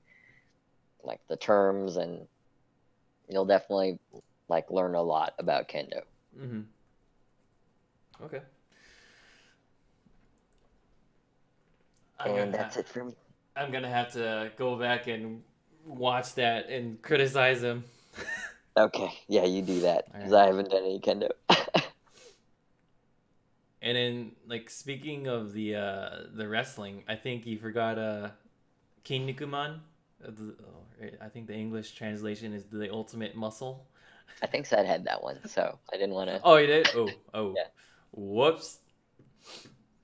the terms, and you'll definitely like learn a lot about kendo. Mm-hmm. Okay. I'm gonna And have that's it for me. I'm gonna have to go back and watch that and criticize him. Okay, yeah, you do that All because right. I haven't done any kendo. And then, like, speaking of the wrestling, I think you forgot Kinnikuman. I think the English translation is the ultimate muscle. I think Seth had that one, so I didn't want to. Oh, you did? Oh, Yeah. whoops.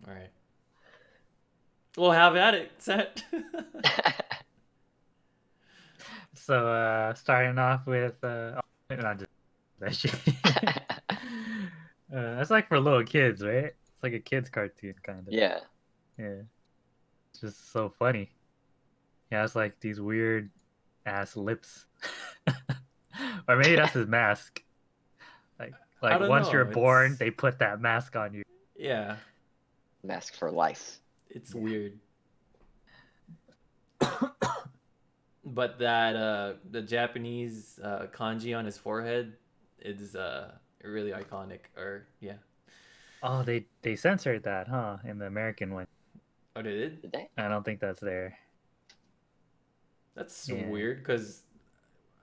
All right. Well, have at it, Set. So starting off with not just that shit. That's like for little kids, right? It's like a kids cartoon kind of. Yeah. Yeah. It's just so funny. Yeah, it's like these weird ass lips. Or maybe that's his mask. Like I like don't once you're know. born, It's they put that mask on you. yeah, Mask for life. it's Yeah. weird. but that the Japanese kanji on his forehead is really iconic. Or yeah. Oh, they censored that, huh? In the American one. Oh, they did? Did they? I don't think that's there. That's Yeah. weird because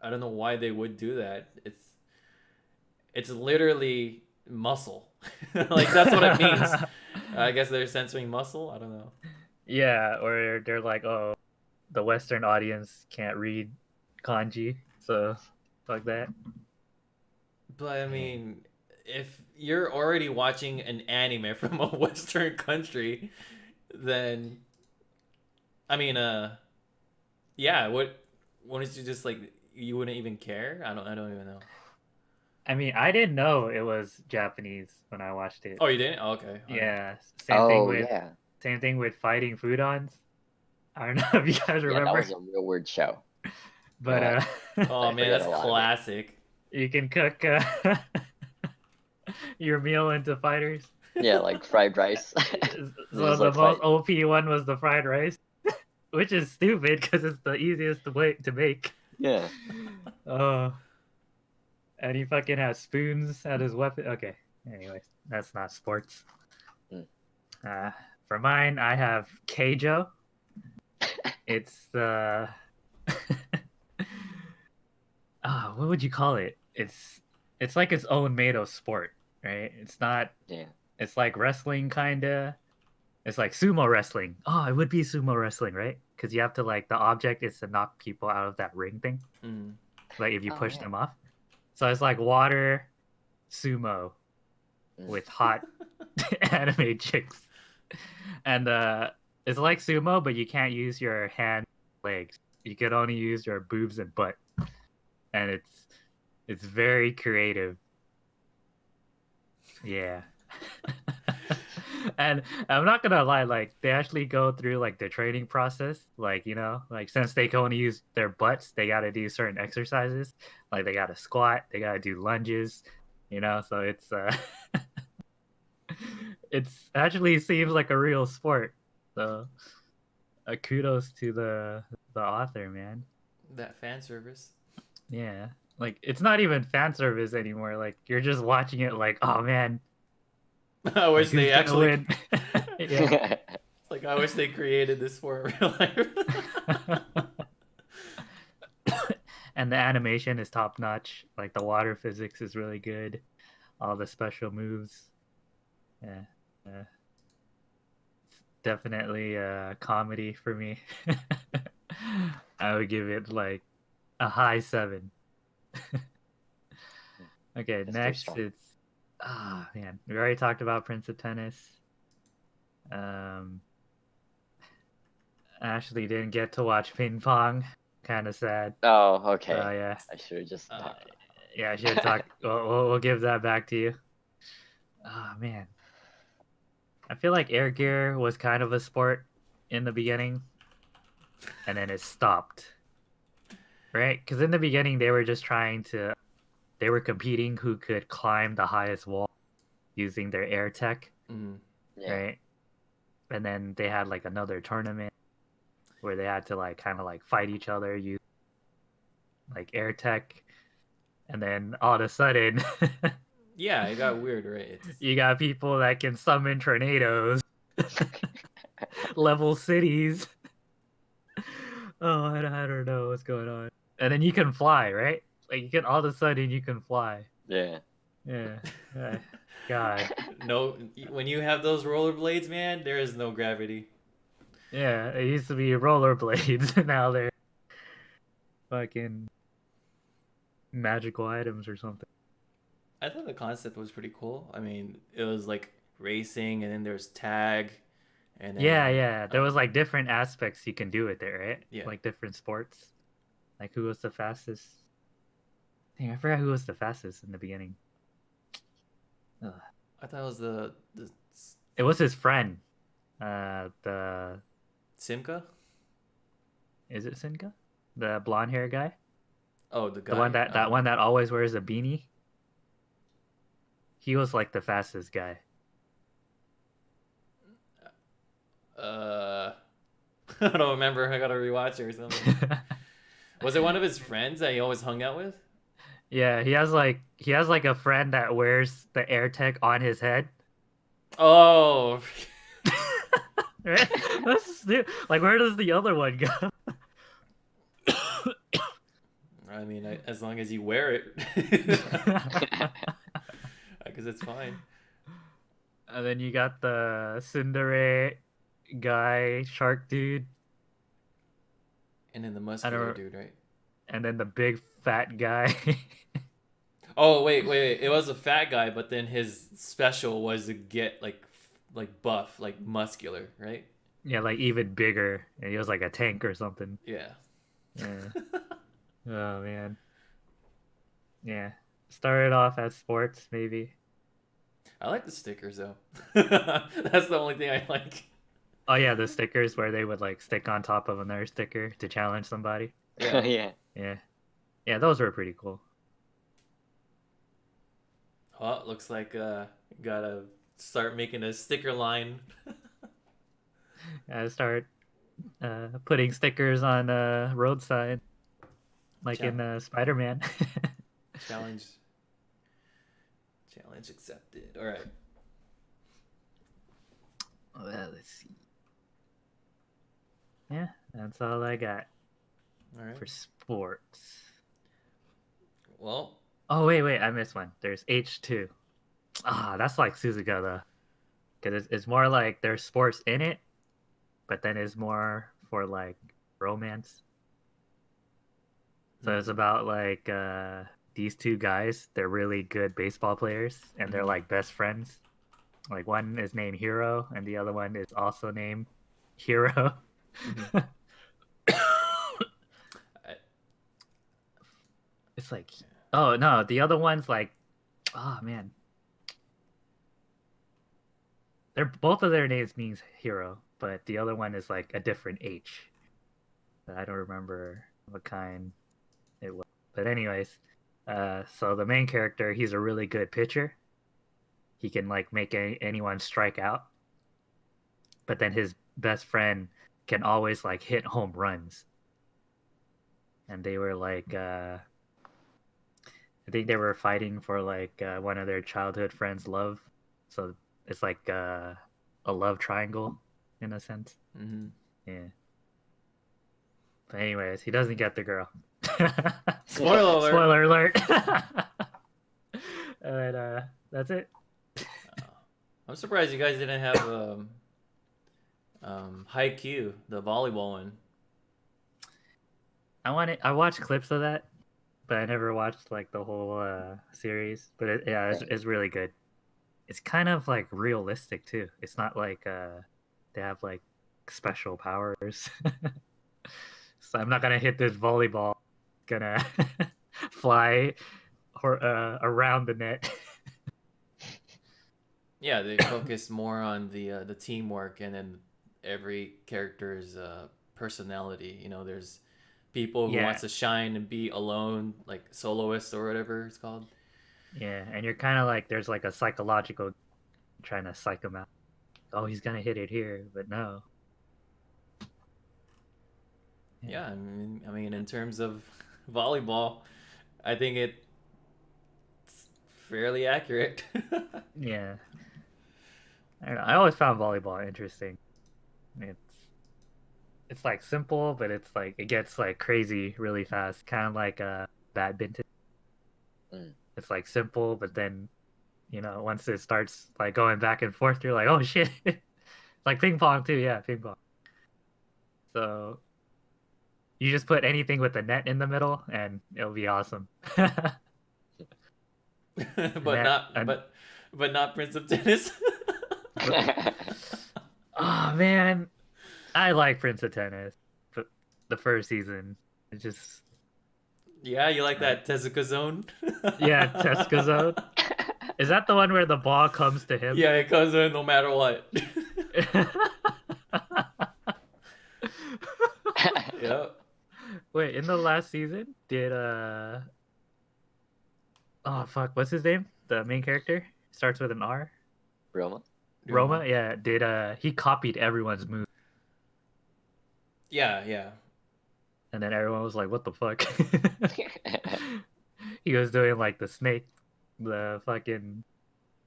I don't know why they would do that. It's literally muscle. Like that's what it means. I guess they're censoring muscle. I don't know. Yeah, or they're like, oh, the Western audience can't read kanji, so fuck that. But I Yeah. mean, if you're already watching an anime from a Western country, then I mean, yeah, what wouldn't you just like you wouldn't even care? I don't even know. I mean, I didn't know it was Japanese when I watched it. Oh, you didn't? Oh, okay, all right. Yeah, Oh yeah, same thing with fighting foodons. I don't know if you guys yeah. That remember, was a real weird show. but Uh, Oh I man, forget that's a lot of it. classic. you can cook your meal into fighters. Yeah, like fried rice. They So just the like most fight. OP one was the fried rice, which is stupid because it's the easiest way to make. Yeah. Oh, and he fucking has spoons at his weapon. Okay, anyways, that's not sports. Mm. Uh, for mine, I have Keijo. It's the what would you call it? It's like its own made of sport, right? It's not. Yeah. It's like wrestling, kinda. It's like sumo wrestling. Oh, it would be sumo wrestling, right? Because you have to like the object is to knock people out of that ring thing. Mm. Like if you Oh push yeah. them off. So it's like water sumo Mm. with hot anime chicks, and it's like sumo, but you can't use your hand legs. You can only use your boobs and butt, and it's very creative. Yeah. And I'm not gonna lie, like they actually go through like the training process, like like since they can only use their butts, they got to do certain exercises, like they got to squat, they got to do lunges, so it's it's actually seems like a real sport. So kudos to the author, man. That fan service. Yeah, like it's not even fan service anymore. Like you're just watching it, like, oh man, I like wish who's they gonna actually. win? Yeah. It's like I wish they created this for real life. And the animation is top notch. Like the water physics is really good. All the special moves. Yeah. Uh, definitely a comedy for me. I would give it like a high 7. Okay, That's too next strong. it's man, we already talked about Prince of Tennis. Ashley didn't get to watch ping pong. Kind of sad. Oh, So okay. yeah, I should have just. uh, yeah, I should talk. We'll give that back to you. Oh man, I feel like air gear was kind of a sport in the beginning, and then it stopped, right? Because in the beginning they were just they were competing who could climb the highest wall using their air tech, mm. Yeah. right? And then they had like another tournament where they had to like kind of like fight each other, use like air tech, and then all of a sudden Yeah, it got weird, right? It's you got people that can summon tornadoes, level cities. Oh, I don't know what's going on. And then you can fly, right? Like you can all of a sudden you can fly. Yeah. Yeah. God. no. When you have those rollerblades, man, there is no gravity. Yeah, it used to be rollerblades, and now they're fucking magical items or something. I thought the concept was pretty cool. I mean, it was like racing, and then there's tag, and Yeah, then yeah. There was like different aspects you can do with it, right? yeah. Like different sports. Like who was the fastest? Dang, I forgot who was the fastest in the beginning. Ugh. I thought it was the It was his friend. The Simca. Is it Sinka? The blonde hair guy? Oh, the The one guy. that one that always wears a beanie? He was like the fastest guy. I don't remember. I gotta rewatch it or something. Was it one of his friends that he always hung out with? Yeah, he has like a friend that wears the AirTag on his head. Oh, Right? Like, where does the other one go? I mean, as long as you wear it, I guess it's fine. And then you got the Tsundere guy, shark dude, And then the I muscular don't, dude, right? and then the big fat guy. Oh wait! It was a fat guy, but then his special was to get like buff, like muscular, right? Yeah, like even bigger, and he was like a tank or something. Yeah. Yeah. Oh man. Yeah. Started off as sports, maybe. I like the stickers though. That's the only thing I like. Oh yeah, the stickers where they would like stick on top of another sticker to challenge somebody. Yeah. Yeah. Yeah. Yeah, those were pretty cool. Oh, looks like gotta start making a sticker line. I start putting stickers on road sign, like Chal- in Spider-Man. challenge. Challenge accepted. All right. Well, let's see. Yeah, that's all I got All right. for sports. Well, Oh wait, I missed one. There's H2. Ah, that's like Suzuka though, because it's more like there's sports in it, but then it's more for like romance. So it's about like these two guys. They're really good baseball players, and they're Mhm. like best friends. Like one is named Hero, and the other one is also named Hero. Mhm. I- It's like, oh no, the other one's like, oh man, they're both of their names means hero, but the other one is like a different H. I don't remember what kind it was. But anyways, so the main character, he's a really good pitcher. He can like make anyone strike out. But then his best friend can always like hit home runs. And they were like, I think they were fighting for like one of their childhood friends' love. So it's like a love triangle in a sense. Mhm. Yeah. But anyways, he doesn't get the girl. Spoiler alert. Spoiler alert. And that's it. I'm surprised you guys didn't have Haikyuu, the volleyball one. I watched clips of that, but I never watched like the whole series. But it's really good. It's kind of like realistic too. It's not like they have like special powers. So I'm not gonna hit this volleyball. Gonna fly around the net. Yeah, they focus more on the teamwork and then every character's personality. You know, there's people who Yeah, wants to shine and be alone, like soloists or whatever it's called. yeah, and you're kind of like there's like a psychological trying to psych him out. Oh, he's gonna hit it here, but no. Yeah, I mean, in terms of volleyball, I think it's fairly accurate. Yeah, I don't know. I always found volleyball interesting. It's it's like simple, but it's like it gets like crazy really fast. Kind of like badminton. Mm. It's like simple, but then once it starts like going back and forth, you're like, oh shit. Like ping pong too, yeah, ping pong. So you just put anything with the net in the middle, and it'll be awesome. but Net not and but not Prince of Tennis. oh man, I like Prince of Tennis, but the first season, it just Yeah, you like that Tezuka zone? yeah, Tesca zone. Is that the one where the ball comes to him? Yeah, it comes in no matter what. Yep. Wait, in the last season, did oh fuck, what's his name? The main character starts with an R. Roma? Roma, yeah. Did he copied everyone's move, Yeah, yeah. and then everyone was like, "What the fuck?" He was doing like the snake, the fucking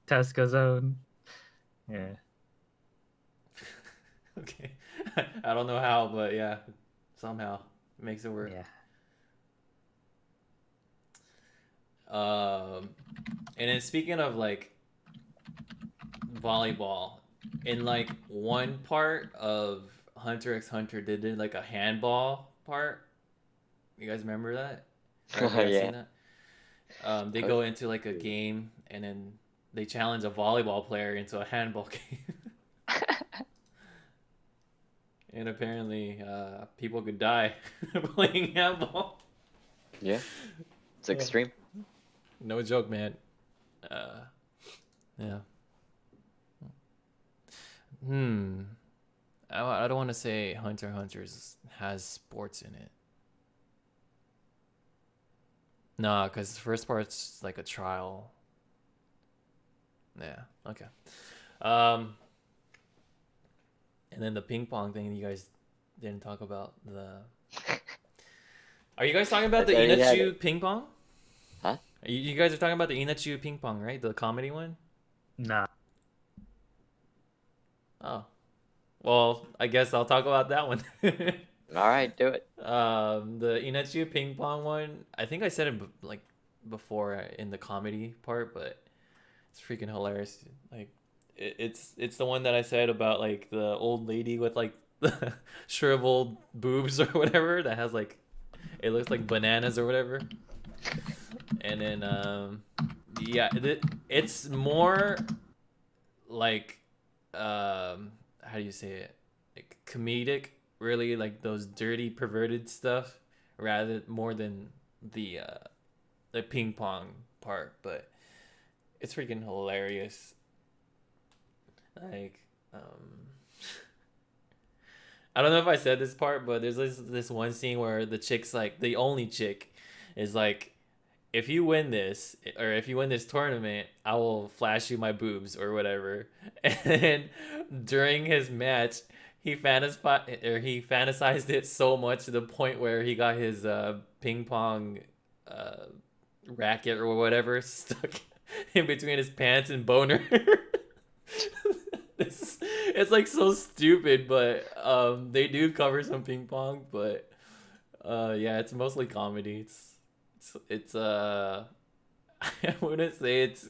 Tesco zone. Yeah. Okay. I don't know how, but yeah, somehow it makes it work. Yeah. And then speaking of like volleyball, in like one part of Hunter x Hunter, they did like a handball part. You guys remember that? Or have you guys Yeah. seen that? They Oh, go into like a game and then they challenge a volleyball player into a handball game. And apparently, people could die playing handball. yeah. It's extreme. No joke, man. Uh, yeah. Hmm. I don't want to say Hunter x Hunter has sports in it. Nah, because the first part's like a trial. Yeah. Okay. Um. And then the ping pong thing you guys didn't talk about the. Are you guys talking about I the thought you had Inachu it. ping pong? Huh? You guys are talking about the Inachu ping pong, right? The comedy one? Nah. Oh. Well, I guess I'll talk about that one. All right, do it. The Inachu ping pong one, I think I said it like before in the comedy part, but it's freaking hilarious. Like it's the one that I said about like the old lady with like the shriveled boobs or whatever that has like it looks like bananas or whatever. And then yeah, it's more like how do you say it? Like comedic, really like those dirty perverted stuff rather more than the ping pong part, but it's freaking hilarious. Like I don't know if I said this part, but there's this one scene where the chick's like the only chick is like if you win this or if you win this tournament, I will flash you my boobs or whatever. And then during his match, he fantasized it so much to the point where he got his ping pong uh, racket or whatever stuck in between his pants and boner. It's like so stupid, but they do cover some ping pong, but yeah, it's mostly comedy. It's I wouldn't say it's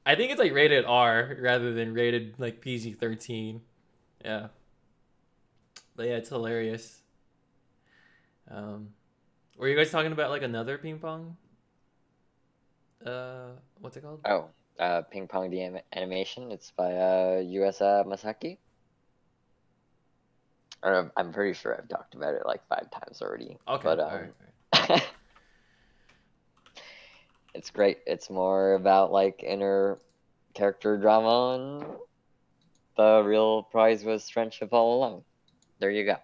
I think it's like rated R rather than rated like PG-13. Yeah. But yeah, it's hilarious. Um were you guys talking about like another ping pong? What's it called? Oh, Ping Pong the animation. It's by US Masaki. Or I'm pretty sure I've talked about it like 5 times already. Okay, But all right. it's great. It's more about like inner character drama, and the real prize was friendship all along. There you go.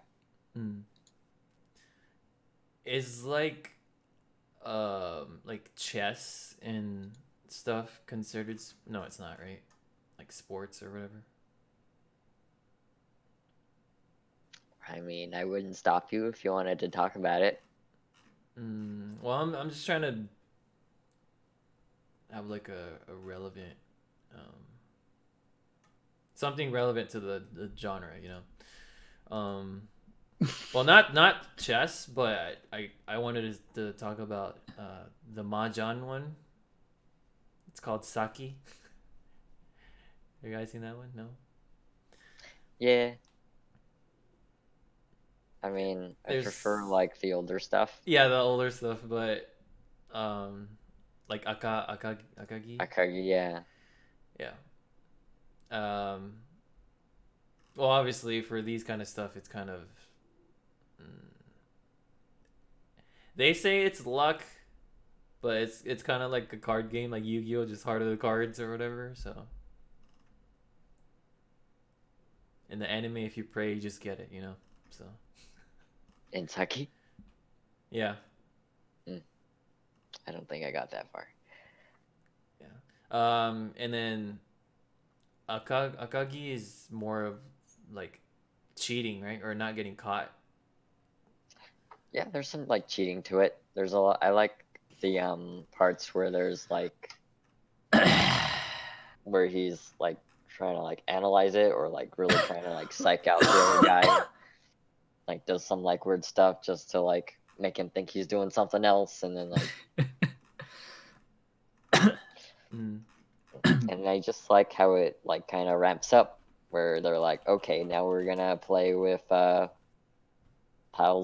Mm. Is like chess and stuff considered no, it's not, right? Like sports or whatever. I mean, I wouldn't stop you if you wanted to talk about it. Well, I'm just trying to have like a relevant um something relevant to the genre, you know. Well, not chess, but I wanted to talk about the mahjong one. It's called Saki. Have you guys seen that one? No. Yeah. I mean, I prefer There's like the older stuff. yeah, the older stuff, but um like Akagi. Akagi, yeah. Yeah. Um well, obviously for these kind of stuff it's kind of mm, they say it's luck, but it's kind of like a card game like Yu-Gi-Oh, just heart of the cards or whatever, so in the anime if you pray you just get it, you know. So In Saki? yeah. I don't think I got that far. Yeah. And then Akagi is more of like cheating, right? Or not getting caught. Yeah, there's some like cheating to it. There's a lot. I like the parts where there's like where he's like trying to like analyze it or like really trying to like psych out the other guy. Like does some like weird stuff just to like make him think he's doing something else, and then like Mm. and I just like how it like kind of ramps up where they're like, okay, now we're gonna play with tiles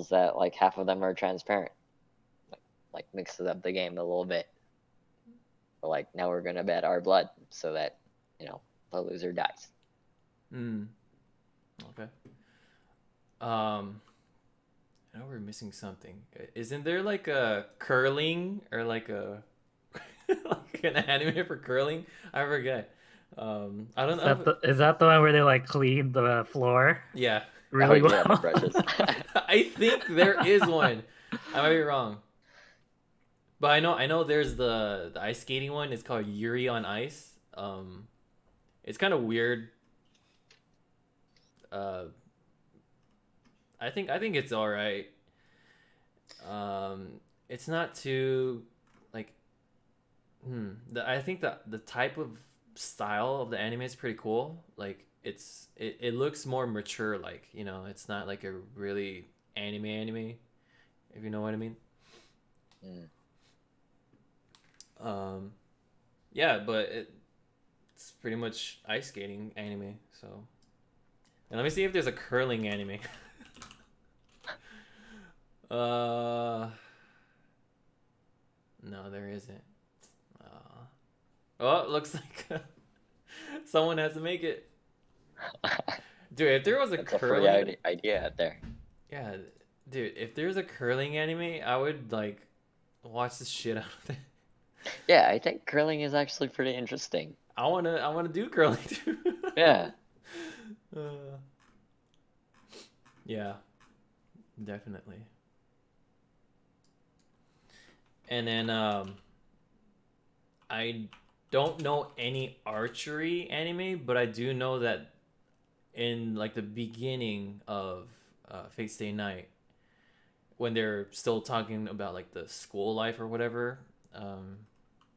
that like half of them are transparent. Like mixes up the game a little bit. But, like now we're gonna bet our blood so that the loser dies. Mm. Okay. Um, I know we're missing something. Isn't there like a curling or like a like an anime for curling? I forget. I don't Is know. is that the one where they like clean the floor Yeah, Oh really yeah, the well? brushes. I think there is one. I might be wrong, but I know there's the ice skating one. It's called Yuri on Ice. It's kind of weird. Uh, I think it's all right. It's not too like I think the type of style of the anime is pretty cool. Like it looks more mature. Like it's not like a really anime. If you know what I mean. Mm. Um, yeah, but it's pretty much ice skating anime. So, and let me see if there's a curling anime. uh, no, there isn't. Oh, it looks like someone has to make it. Dude, if there was a That's a free curling, idea out there. yeah, dude, if there's a curling anime, I would like watch the shit out of it. Yeah, I think curling is actually pretty interesting. I wanna do curling too. Yeah. uh, yeah, definitely. And then I don't know any archery anime, but I do know that in like the beginning of Fate Stay Night, when they're still talking about like the school life or whatever, um,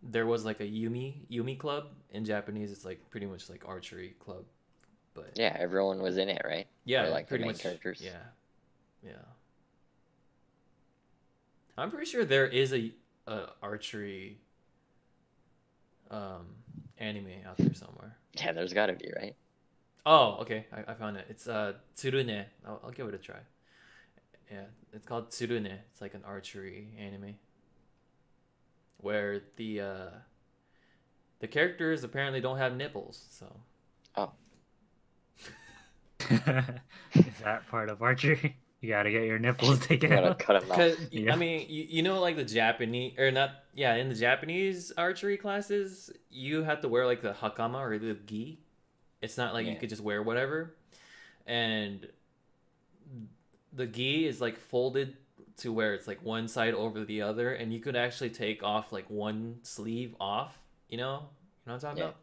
there was like a Yumi club. In Japanese. It's like pretty much like archery club, but Yeah, everyone was in it, right? Or yeah, like the pretty main much. characters. Yeah. I'm pretty sure there is a archery um, anime out there somewhere. Yeah, there's gotta be, right? Oh, okay. I found it. It's Tsurune. I'll give it a try. Yeah, it's called Tsurune. It's like an archery anime where the characters apparently don't have nipples. So Oh. Is that part of archery? You gotta get your nipples You taken gotta out. cut them cuz off. I Yeah. mean, like the Japanese or not yeah, in the Japanese archery classes, you have to wear like the hakama or the gi. It's not like you Yeah. could just wear whatever. And the gi is like folded to where it's like one side over the other, and you could actually take off like one sleeve off. You know what I'm talking Yeah. about?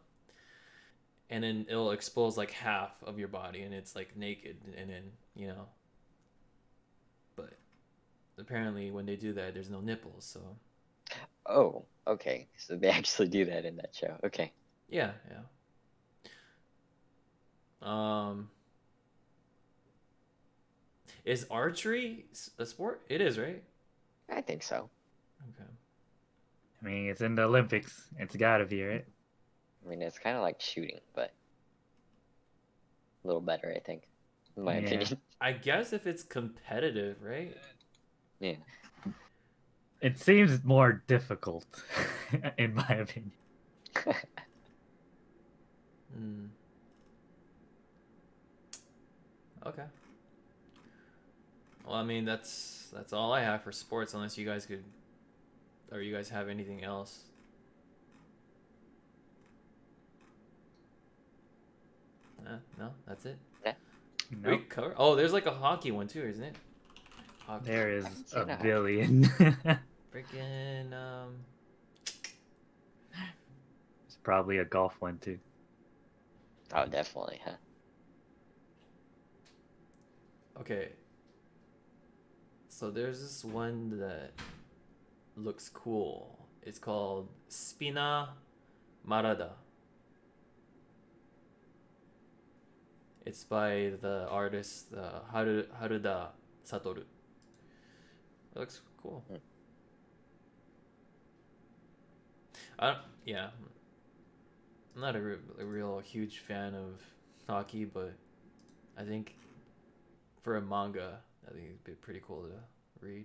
And then it'll expose like half of your body, and it's like naked, and then But apparently, when they do that, there's no nipples. So Oh, okay. So they actually do that in that show. Okay. yeah, yeah. Um, is archery a sport? It is, right? I think so. Okay. I mean, it's in the Olympics. It's gotta be, right? I mean, it's kind of like shooting, but a little better, I think, in my Yeah. opinion. I guess if it's competitive, right? Yeah. It seems more difficult, in my opinion. Hmm. Okay. Well, I mean, that's all I have for sports, unless you guys could, or you guys have anything else. No, that's it. Yeah. We Nope. cover. Oh, there's like a hockey one too, isn't it? Hockey. There I is haven't a seen a hockey. billion. Freaking. It's probably a golf one too. Oh, definitely, huh? Okay. So there's this one that looks cool. It's called Spina Marada. It's by the artist Haruda Satoru. It looks cool. Yeah, I'm not a real huge fan of hockey, but I think for a manga, I think it'd be pretty cool to read.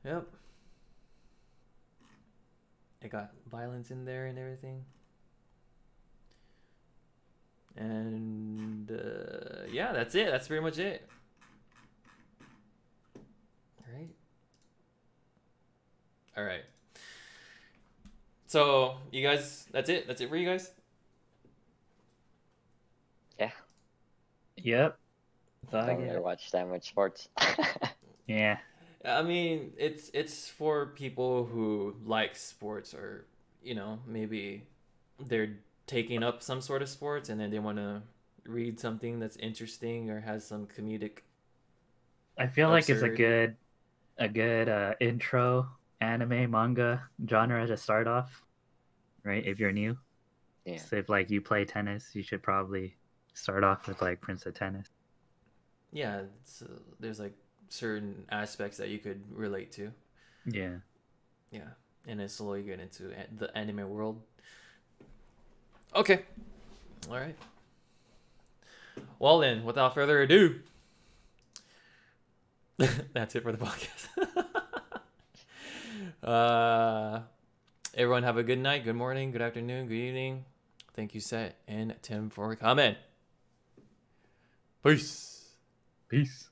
Yep. It got violence in there and everything. And yeah, that's it. That's pretty much it. Right? All right. So, you guys, that's it. That's it for you guys? Yeah, Yep. That's all I don't really got. watch that much sports. Yeah. I mean, it's for people who like sports, or maybe they're taking up some sort of sports and then they want to read something that's interesting or has some comedic I feel like it's absurdity. a good intro anime manga genre to start off, right? If you're new. Yeah. So if like you play tennis, you should probably start off with like Prince of Tennis. Yeah, there's like certain aspects that you could relate to. Yeah. Yeah, and then slowly get into the anime world. Okay, all right. Well then, without further ado, that's it for the podcast. Everyone have a good night, good morning, good afternoon, good evening. Thank you, Set and Tim, for coming. Peace. Peace.